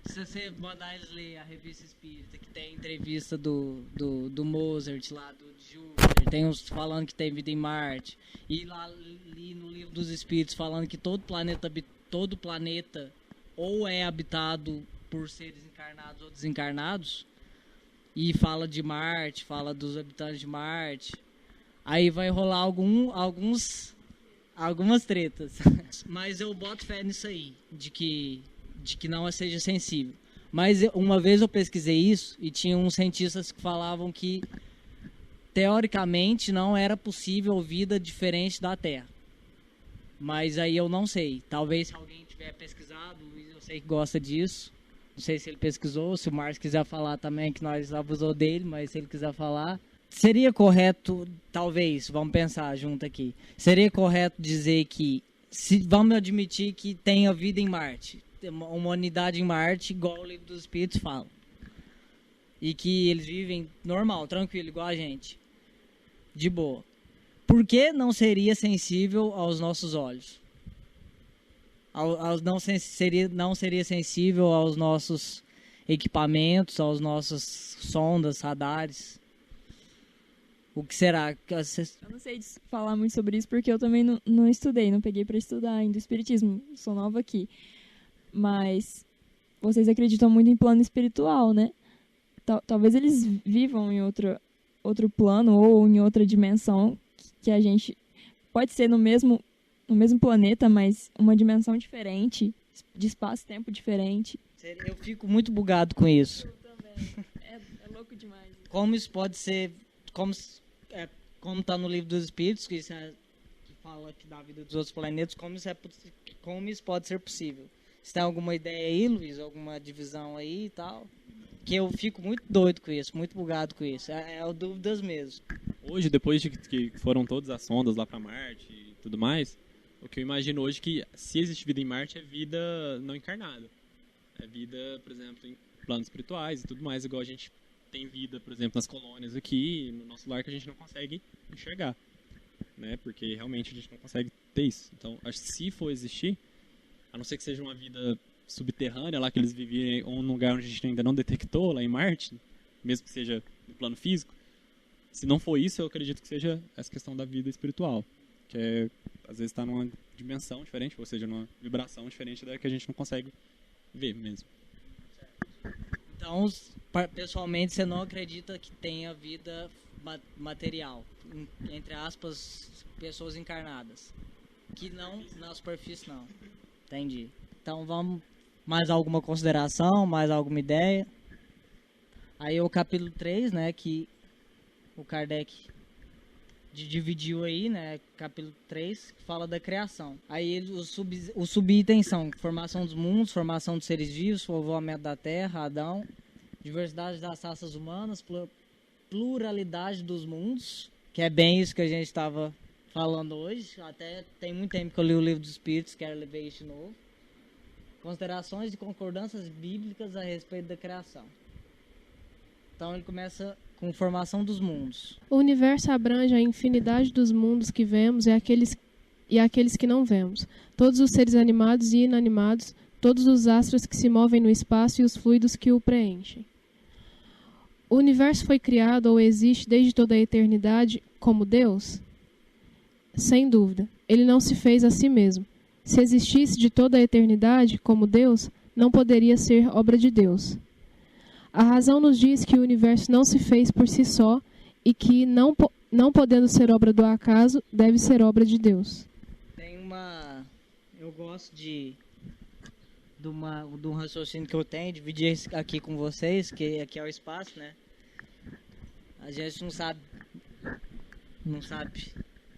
se você mandar eles ler a Revista Espírita, que tem entrevista do Mozart lá, do Júpiter, tem uns falando que tem vida em Marte, e lá li no Livro dos Espíritos falando que todo planeta ou é habitado por seres encarnados ou desencarnados, e fala de Marte, fala dos habitantes de Marte, aí vai rolar algumas tretas. Mas eu boto fé nisso aí, de que não seja sensível. Mas uma vez eu pesquisei isso e tinha uns cientistas que falavam que teoricamente não era possível vida diferente da Terra. Mas aí eu não sei. Talvez se alguém tiver pesquisado, eu sei que gosta disso. Não sei se ele pesquisou, se o Márcio quiser falar também, que nós abusou dele, mas se ele quiser falar. Seria correto, talvez, vamos pensar junto aqui, seria correto dizer que, vamos admitir que tenha vida em Marte, uma humanidade em Marte, igual o Livro dos Espíritos fala, e que eles vivem normal, tranquilo, igual a gente, de boa. Por que não seria sensível aos nossos olhos? Não seria sensível aos nossos equipamentos, aos nossos sondas, radares? O que será? Eu não sei falar muito sobre isso porque eu também não estudei, não peguei para estudar ainda o espiritismo, sou nova aqui. Mas vocês acreditam muito em plano espiritual, né? Talvez eles vivam em outro plano ou em outra dimensão que a gente pode ser no mesmo planeta, mas uma dimensão diferente, de espaço-tempo diferente. Eu fico muito bugado com isso. Eu também. É louco demais. Como isso pode ser, como tá no livro dos Espíritos, que fala que da vida dos outros planetas, como isso pode ser possível? Você tem alguma ideia aí, Luiz? Alguma divisão aí e tal? Que eu fico muito doido com isso, muito bugado com isso. É dúvidas mesmo. Hoje, depois de que foram todas as sondas lá para Marte e tudo mais, o que eu imagino hoje é que se existe vida em Marte é vida não encarnada. É vida, por exemplo, em planos espirituais e tudo mais, igual a gente tem vida, por exemplo, nas colônias aqui, no nosso lar, que a gente não consegue enxergar, né? Porque realmente a gente não consegue ter isso. Então, acho que se for existir, a não ser que seja uma vida subterrânea lá que eles viviam, ou num lugar onde a gente ainda não detectou, lá em Marte, mesmo que seja no plano físico, se não for isso, eu acredito que seja essa questão da vida espiritual, que às vezes está numa dimensão diferente, ou seja, numa vibração diferente da que a gente não consegue ver mesmo. Então, pessoalmente, você não acredita que tenha vida material, entre aspas, pessoas encarnadas, que não na superfície, não. Entendi. Então, vamos, mais alguma consideração, mais alguma ideia? Aí o capítulo 3, né, que o Kardec dividiu aí, né, capítulo 3, que fala da criação. Aí o subitem são formação dos mundos, formação dos seres vivos, povoamento da terra, Adão, diversidade das raças humanas, pluralidade dos mundos, que é bem isso que a gente estava falando hoje. Até tem muito tempo que eu li o livro dos Espíritos, quero ler isso de novo. Considerações e concordâncias bíblicas a respeito da criação. Então ele começa com formação dos mundos. O universo abrange a infinidade dos mundos que vemos e aqueles que não vemos. Todos os seres animados e inanimados, todos os astros que se movem no espaço e os fluidos que o preenchem. O universo foi criado ou existe desde toda a eternidade como Deus? Sem dúvida. Ele não se fez a si mesmo. Se existisse de toda a eternidade como Deus, não poderia ser obra de Deus. A razão nos diz que o universo não se fez por si só e que, não podendo ser obra do acaso, deve ser obra de Deus. Eu gosto de um raciocínio que eu tenho, dividir aqui com vocês, que aqui é o espaço, né? A gente não sabe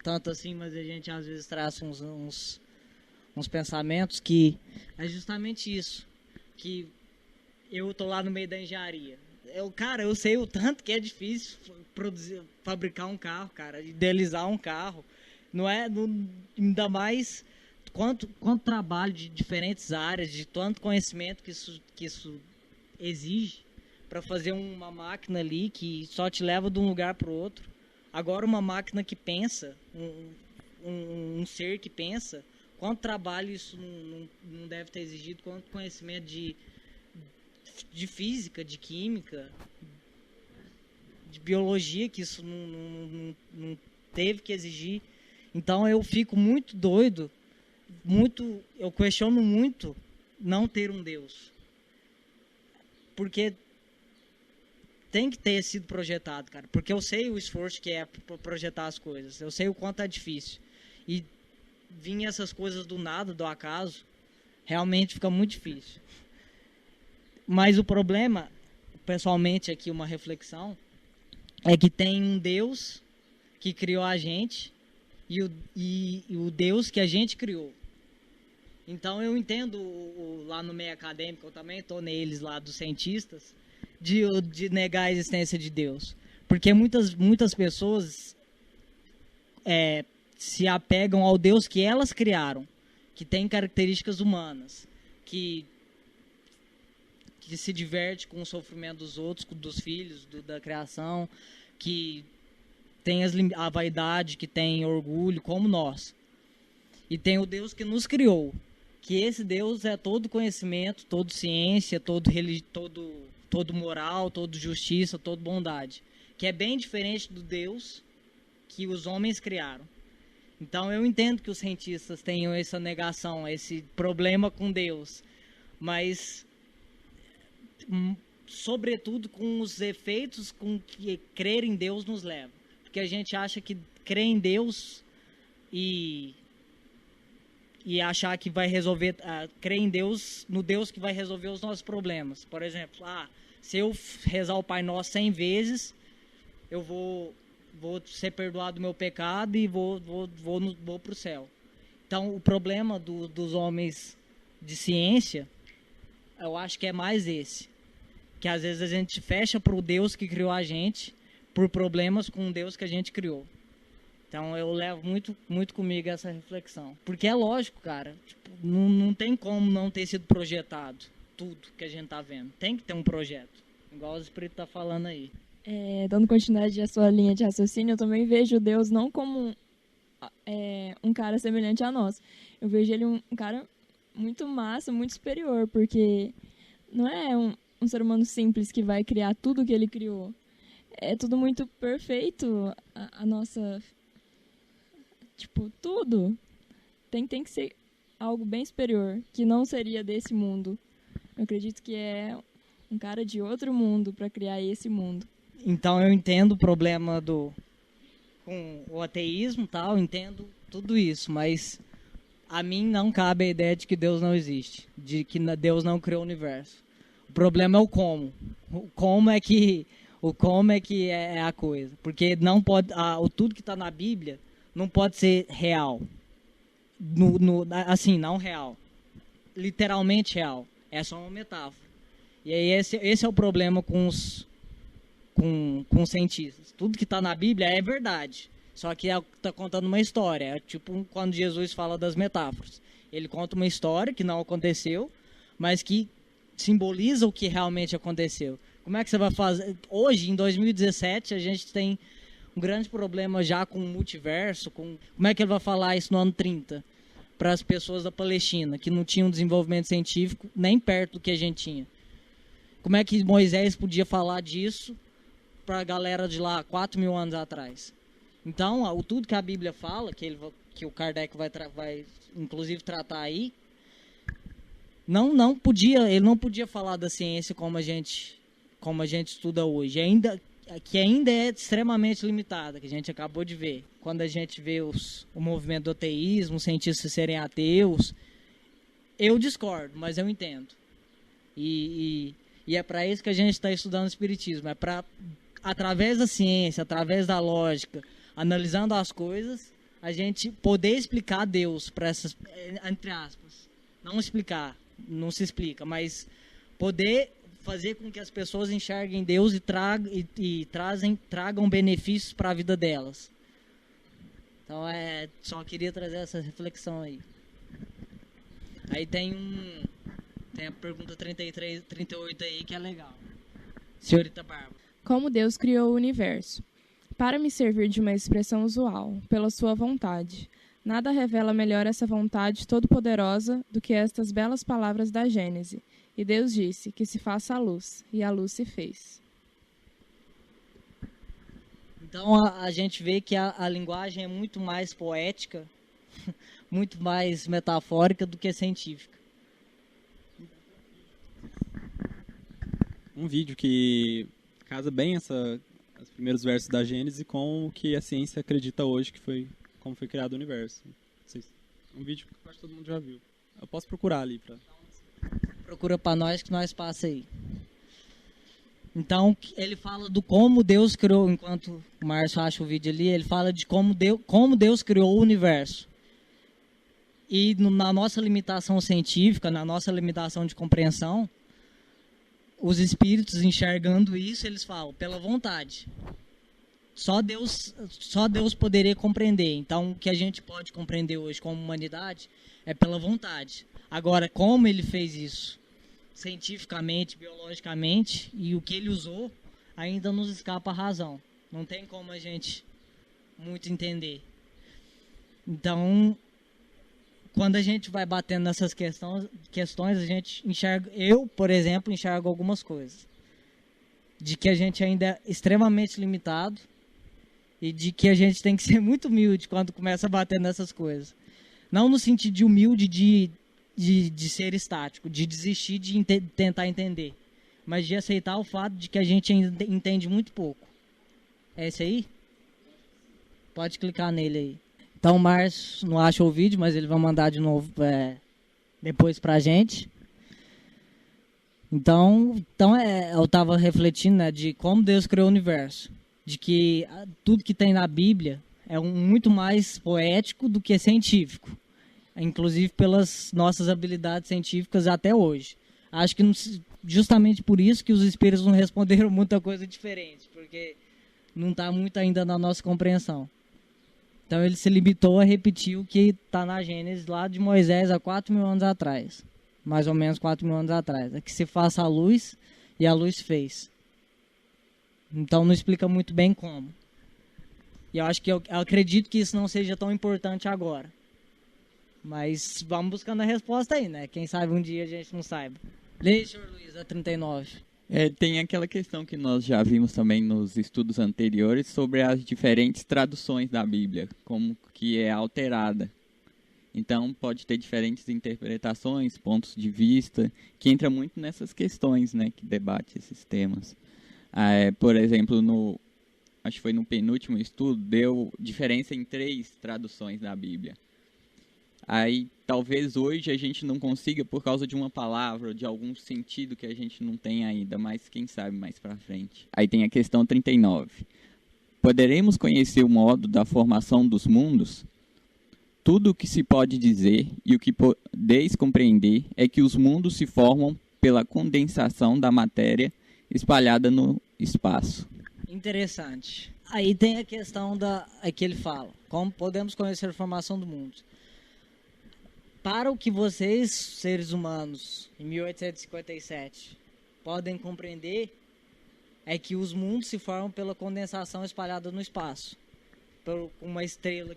tanto assim, mas a gente às vezes traz uns pensamentos que é justamente isso, que eu tô lá no meio da engenharia. Eu sei o tanto que é difícil fabricar um carro, cara, idealizar um carro. Ainda mais quanto trabalho de diferentes áreas, de tanto conhecimento que isso exige para fazer uma máquina ali que só te leva de um lugar para o outro. Agora uma máquina que pensa, um ser que pensa, quanto trabalho isso não deve ter exigido, quanto conhecimento de física, de química, de biologia que isso não teve que exigir. Então eu fico muito doido, eu questiono muito não ter um Deus. Porque tem que ter sido projetado, cara. Porque eu sei o esforço que é projetar as coisas. Eu sei o quanto é difícil. E vir essas coisas do nada, do acaso, realmente fica muito difícil. Mas o problema, pessoalmente aqui uma reflexão, é que tem um Deus que criou a gente e o Deus que a gente criou. Então eu entendo lá no meio acadêmico, eu também estou neles lá dos cientistas, de negar a existência de Deus. Porque muitas pessoas se apegam ao Deus que elas criaram, que tem características humanas, que se diverte com o sofrimento dos outros, dos filhos, da criação, que tem a vaidade, que tem orgulho, como nós. E tem o Deus que nos criou, que esse Deus é todo conhecimento, todo ciência, todo moral, todo justiça, todo bondade, que é bem diferente do Deus que os homens criaram. Então eu entendo que os cientistas tenham essa negação, esse problema com Deus, mas sobretudo com os efeitos com que crer em Deus nos leva. Porque a gente acha que crer em Deus e e achar que vai resolver, crer em Deus, no Deus que vai resolver os nossos problemas. Por exemplo, se eu rezar o Pai Nosso 100 vezes, eu vou ser perdoado do meu pecado e vou para o céu. Então, o problema dos homens de ciência, eu acho que é mais esse. Que às vezes a gente fecha para o Deus que criou a gente por problemas com o Deus que a gente criou. Então, eu levo muito, muito comigo essa reflexão. Porque é lógico, cara. Tipo, não tem como não ter sido projetado tudo que a gente tá vendo. Tem que ter um projeto. Igual o Espírito tá falando aí. Dando continuidade à sua linha de raciocínio, eu também vejo Deus não como um cara semelhante a nós. Eu vejo ele um cara muito massa, muito superior, porque não é um ser humano simples que vai criar tudo que ele criou. É tudo muito perfeito, a nossa... Tipo, tudo tem que ser algo bem superior, que não seria desse mundo. Eu acredito que é um cara de outro mundo para criar esse mundo. Então eu entendo o problema com o ateísmo, tal, entendo tudo isso, mas a mim não cabe a ideia de que Deus não existe, de que Deus não criou o universo. O problema é o como. O como é que é a coisa, porque não pode, tudo que está na Bíblia não pode ser real. Assim, não real. Literalmente real. É só uma metáfora. E aí esse é o problema com os cientistas. Tudo que está na Bíblia é verdade. Só que está contando uma história. É tipo quando Jesus fala das metáforas. Ele conta uma história que não aconteceu, mas que simboliza o que realmente aconteceu. Como é que você vai fazer? Hoje, em 2017, a gente tem um grande problema já com o multiverso. Como é que ele vai falar isso no ano 30 para as pessoas da Palestina, que não tinham desenvolvimento científico nem perto do que a gente tinha? Como é que Moisés podia falar disso para a galera de lá 4.000 anos atrás? Então, tudo que a Bíblia fala, que o Kardec vai inclusive tratar aí, ele não podia falar da ciência como a gente estuda hoje, que ainda é extremamente limitada, que a gente acabou de ver. Quando a gente vê o movimento do ateísmo, os cientistas serem ateus, eu discordo, mas eu entendo. E é para isso que a gente está estudando o Espiritismo, é para, através da ciência, através da lógica, analisando as coisas, a gente poder explicar Deus para essas, entre aspas, não explicar, não se explica, mas poder fazer com que as pessoas enxerguem Deus e tragam benefícios para a vida delas. Então, só queria trazer essa reflexão aí. Aí tem a pergunta 38 aí que é legal. Senhorita Bárbara. Como Deus criou o universo? Para me servir de uma expressão usual, pela sua vontade. Nada revela melhor essa vontade todo-poderosa do que estas belas palavras da Gênese. E Deus disse que se faça a luz, e a luz se fez. Então a gente vê que a linguagem é muito mais poética, muito mais metafórica do que científica. Um vídeo que casa bem os primeiros versos da Gênese com o que a ciência acredita hoje que foi como foi criado o universo. Um vídeo que eu acho que todo mundo já viu. Eu posso procurar ali para... Procura para nós que nós passa aí. Então, ele fala do como Deus criou, enquanto o Márcio acha o vídeo ali, ele fala de como Deus criou o universo. E na nossa limitação científica, na nossa limitação de compreensão, os espíritos enxergando isso, eles falam, pela vontade. Só Deus poderia compreender. Então, o que a gente pode compreender hoje como humanidade é pela vontade. Agora, como ele fez isso? Cientificamente, biologicamente, e o que ele usou, ainda nos escapa a razão. Não tem como a gente muito entender. Então, quando a gente vai batendo nessas questões, a gente enxerga, eu, por exemplo, enxergo algumas coisas. De que a gente ainda é extremamente limitado e de que a gente tem que ser muito humilde quando começa a bater nessas coisas. Não no sentido de humilde de ser estático, de desistir de tentar entender, mas de aceitar o fato de que a gente ainda entende muito pouco. É esse aí? Pode clicar nele aí. Então o Márcio não acha o vídeo, mas ele vai mandar de novo depois pra gente. Então eu estava refletindo, né, de como Deus criou o universo. De que tudo que tem na Bíblia é muito mais poético do que científico. Inclusive pelas nossas habilidades científicas até hoje. Acho que justamente por isso que os espíritos não responderam muita coisa diferente. Porque não está muito ainda na nossa compreensão. Então ele se limitou a repetir o que está na Gênesis lá de Moisés há 4.000 anos atrás. Mais ou menos 4.000 anos atrás. É que se faça a luz e a luz fez. Então não explica muito bem como. E eu acho que eu acredito que isso não seja tão importante agora. Mas vamos buscando a resposta aí, né? Quem sabe um dia a gente não saiba. Leia, senhor Luiz, a 39. Tem aquela questão que nós já vimos também nos estudos anteriores sobre as diferentes traduções da Bíblia, como que é alterada. Então, pode ter diferentes interpretações, pontos de vista, que entra muito nessas questões, né, que debate esses temas. Por exemplo, acho que foi no penúltimo estudo, deu diferença em 3 traduções da Bíblia. Aí, talvez hoje a gente não consiga por causa de uma palavra ou de algum sentido que a gente não tem ainda, mas quem sabe mais para frente. Aí tem a questão 39. Poderemos conhecer o modo da formação dos mundos? Tudo o que se pode dizer e o que podeis compreender é que os mundos se formam pela condensação da matéria espalhada no espaço. Interessante. Aí tem a questão que ele fala. Como podemos conhecer a formação do mundo? Para o que vocês, seres humanos, em 1857, podem compreender, é que os mundos se formam pela condensação espalhada no espaço. Por uma estrela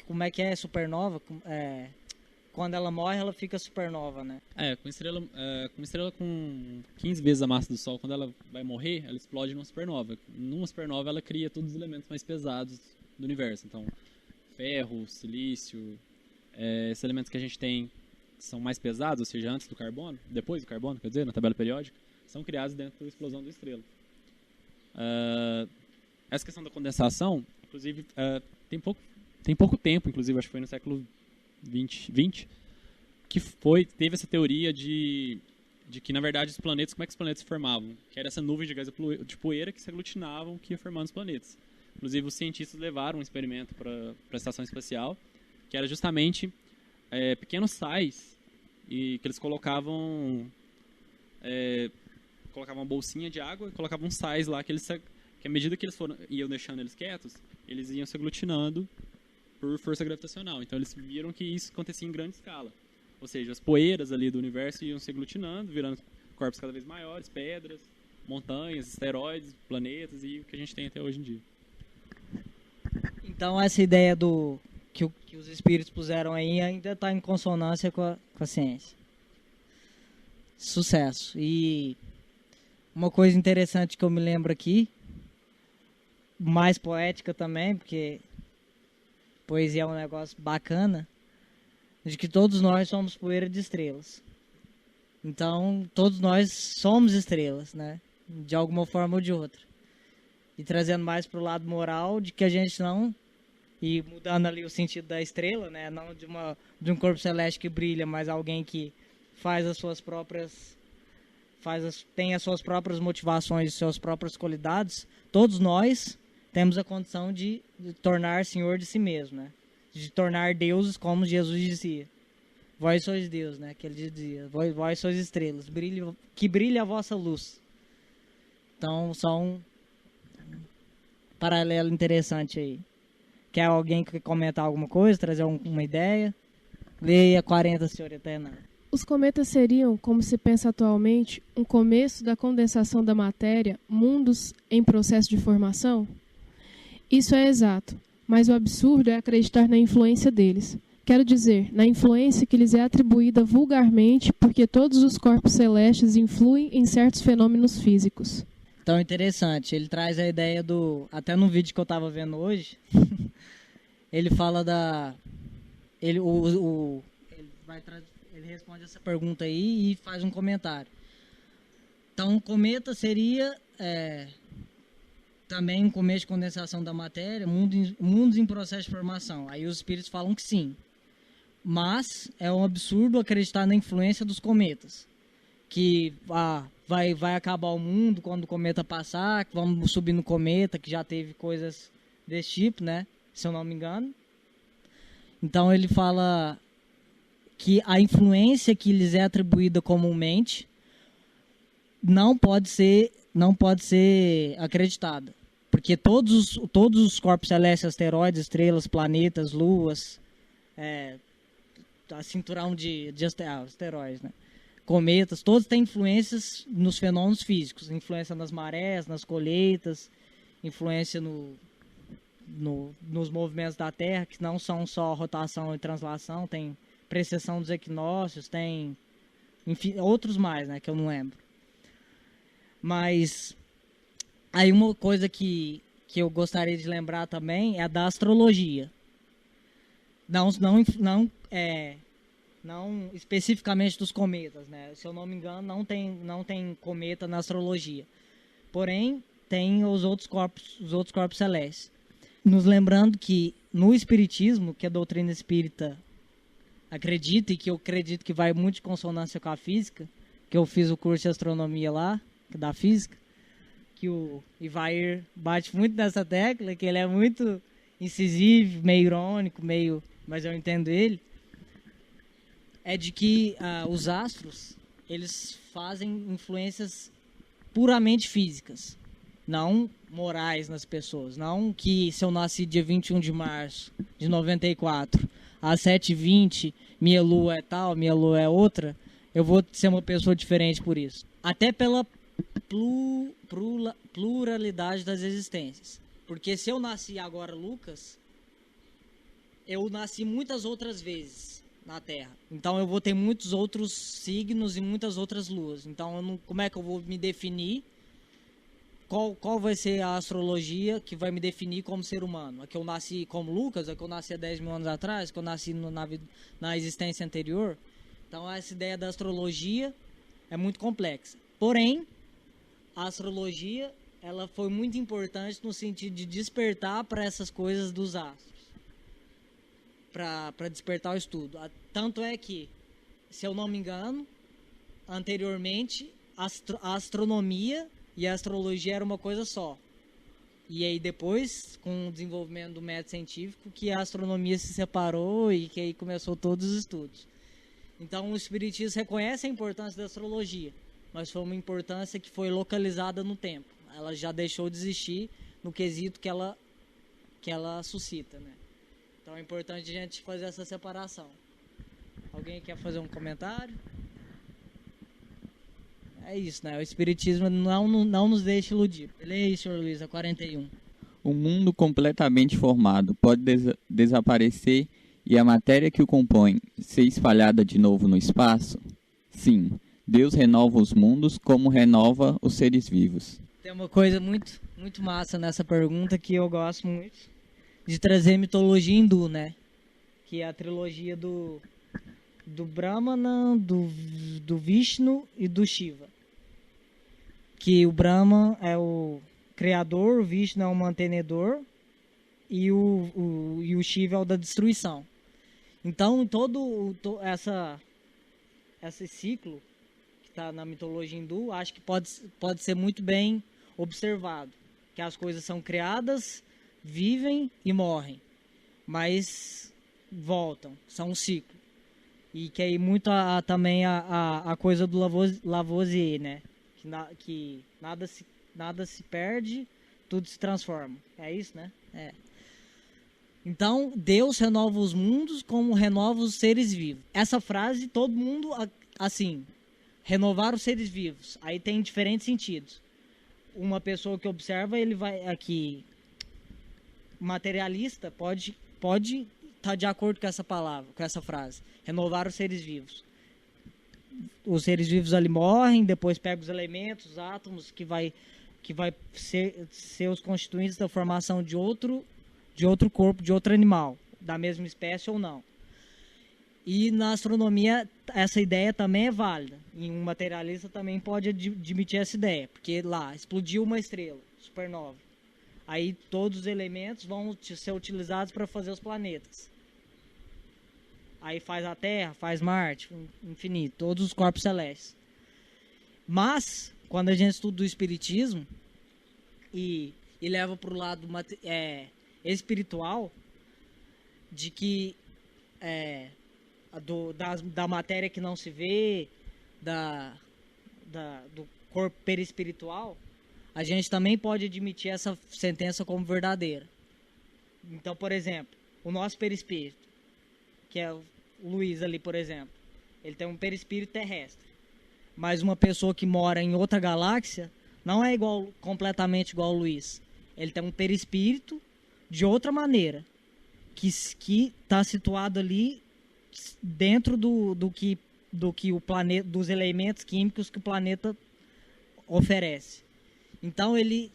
como é que é supernova? Quando ela morre, ela fica supernova, né? Com estrela com 15 vezes a massa do Sol, quando ela vai morrer, ela explode numa supernova. Numa supernova, ela cria todos os elementos mais pesados do universo. Então, ferro, silício, esses elementos que a gente tem são mais pesados, ou seja, antes do carbono, depois do carbono, quer dizer, na tabela periódica, são criados dentro da explosão da estrela. Essa questão da condensação, inclusive, tem pouco tempo, inclusive, acho que foi no século 20, que teve essa teoria de que, na verdade, como é que os planetas se formavam? Que era essa nuvem de gás de poeira que se aglutinavam, que ia formando os planetas. Inclusive, os cientistas levaram um experimento para a estação espacial, que era justamente pequenos sais, e que eles colocavam uma bolsinha de água e colocavam sais lá, que à medida que eles iam deixando eles quietos, eles iam se aglutinando por força gravitacional. Então eles viram que isso acontecia em grande escala. Ou seja, as poeiras ali do universo iam se aglutinando, virando corpos cada vez maiores, pedras, montanhas, asteroides, planetas e o que a gente tem até hoje em dia. Então essa ideia que os espíritos puseram aí ainda está em consonância com a ciência. Sucesso. E uma coisa interessante que eu me lembro aqui, mais poética também, porque poesia é um negócio bacana, de que todos nós somos poeira de estrelas. Então, todos nós somos estrelas, né? De alguma forma ou de outra. E trazendo mais para o lado moral, de que a gente não... E mudando ali o sentido da estrela, né? Não de um corpo celeste que brilha, mas alguém que faz as suas próprias... tem as suas próprias motivações e suas próprias qualidades. Todos nós temos a condição de tornar senhor de si mesmo, né? De tornar deuses, como Jesus dizia. Vós sois Deus, né? Que ele dizia. Vós sois estrelas. Que brilhe a vossa luz. Então, só um paralelo interessante aí. Quer alguém que comentar alguma coisa, trazer uma ideia? Leia 40, senhor Eterna. Os cometas seriam, como se pensa atualmente, um começo da condensação da matéria, mundos em processo de formação? Isso é exato, mas o absurdo é acreditar na influência deles. Quero dizer, na influência que lhes é atribuída vulgarmente porque todos os corpos celestes influem em certos fenômenos físicos. Então, interessante. Ele traz a ideia até no vídeo que eu estava vendo hoje, ele fala ele responde essa pergunta aí e faz um comentário. Então, um cometa seria também um começo de condensação da matéria, mundos em processo de formação. Aí os espíritos falam que sim. Mas é um absurdo acreditar na influência dos cometas. Que vai acabar o mundo quando o cometa passar, que vamos subir no cometa, que já teve coisas desse tipo, né? Se eu não me engano. Então ele fala que a influência que lhes é atribuída comumente não pode ser acreditada. Porque todos os corpos celestes, asteroides, estrelas, planetas, luas, a cinturão de asteroides, né? Cometas, todos têm influências nos fenômenos físicos. Influência nas marés, nas colheitas, influência nos movimentos da Terra, que não são só rotação e translação, tem precessão dos equinócios, tem, enfim, outros mais, né, que eu não lembro. Mas aí uma coisa que eu gostaria de lembrar também é a da astrologia. Não especificamente dos cometas, né? Se eu não me engano, não tem cometa na astrologia. Porém, tem os outros corpos celestes. Nos lembrando que no espiritismo, que a doutrina espírita acredita, e que eu acredito que vai muito de consonância com a física, que eu fiz o curso de astronomia lá, da física, que o Ivair bate muito nessa tecla, que ele é muito incisivo, meio irônico, mas eu entendo ele, é de que os astros, eles fazem influências puramente físicas, não morais nas pessoas. Não que se eu nasci dia 21 de março de 94, às 7h20, minha lua é tal, minha lua é outra, eu vou ser uma pessoa diferente por isso. Até pela pluralidade das existências. Porque se eu nasci agora, Lucas, eu nasci muitas outras vezes na Terra. Então eu vou ter muitos outros signos e muitas outras luas. Então como é que eu vou me definir? Qual vai ser a astrologia que vai me definir como ser humano? A que eu nasci como Lucas, a que eu nasci há 10 mil anos atrás, que eu nasci na existência anterior? Então essa ideia da astrologia é muito complexa. Porém, a astrologia ela foi muito importante no sentido de despertar para essas coisas dos astros. Para despertar o estudo. Tanto é que, se eu não me engano, anteriormente, a astronomia e a astrologia era uma coisa só. E aí depois, com o desenvolvimento do método científico, que a astronomia se separou e que aí começou todos os estudos. Então o espiritismo reconhece a importância da astrologia, mas foi uma importância que foi localizada no tempo. Ela já deixou de existir no quesito que ela suscita, né? Então é importante a gente fazer essa separação. Alguém quer fazer um comentário? É isso, né? O espiritismo não nos deixa iludir. Leia aí, senhor Luiz, a 41. Um mundo completamente formado pode desaparecer e a matéria que o compõe ser espalhada de novo no espaço? Sim, Deus renova os mundos como renova os seres vivos. Tem uma coisa muito, muito massa nessa pergunta que eu gosto muito de trazer mitologia hindu, né? Que é a trilogia do Brahmana, do Vishnu e do Shiva. Que o Brahman é o criador, o Vishnu é o mantenedor e o Shiva é o da destruição. Então, esse ciclo que está na mitologia hindu, acho que pode ser muito bem observado. Que as coisas são criadas, vivem e morrem, mas voltam, são um ciclo. E que aí muito também a coisa do Lavoisier, né? Que nada se perde, tudo se transforma. É isso, né? É. Então, Deus renova os mundos como renova os seres vivos. Essa frase, todo mundo, assim, renovar os seres vivos. Aí tem diferentes sentidos. Uma pessoa que observa, ele vai aqui, materialista, pode estar de acordo com essa palavra, com essa frase. Renovar os seres vivos. Os seres vivos ali morrem, depois pega os elementos, os átomos, que vai ser os constituintes da formação de outro corpo, de outro animal, da mesma espécie ou não. E na astronomia, essa ideia também é válida. E um materialista também pode admitir essa ideia, porque lá explodiu uma estrela, supernova. Aí todos os elementos vão ser utilizados para fazer os planetas. Aí faz a Terra, faz Marte, infinito, todos os corpos celestes. Mas, quando a gente estuda o Espiritismo e leva para o lado espiritual, de que da matéria que não se vê, do corpo perispiritual, a gente também pode admitir essa sentença como verdadeira. Então, por exemplo, o nosso perispírito, que é o Luiz ali, por exemplo, ele tem um perispírito terrestre. Mas uma pessoa que mora em outra galáxia não é completamente igual ao Luiz. Ele tem um perispírito de outra maneira, que está situado ali dentro do que o planeta, dos elementos químicos que o planeta oferece. Então ele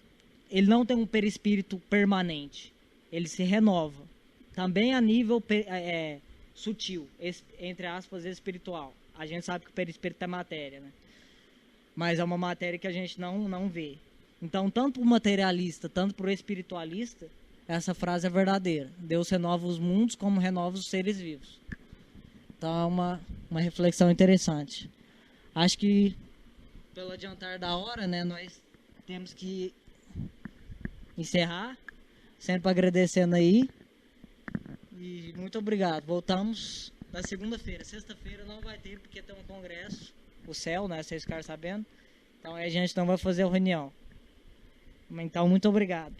não tem um perispírito permanente, ele se renova. Também a nível sutil, entre aspas, espiritual. A gente sabe que o perispírito é matéria, né? Mas é uma matéria que a gente não vê. Então, tanto o materialista, tanto para o espiritualista, essa frase é verdadeira. Deus renova os mundos como renova os seres vivos. Então, é uma reflexão interessante. Acho que, pelo adiantar da hora, né, nós temos que encerrar. Sempre agradecendo aí. E muito obrigado. Voltamos na segunda-feira. Sexta-feira não vai ter, porque tem um congresso, o CEL, né? Vocês ficaram sabendo. Então a gente não vai fazer a reunião. Então, muito obrigado.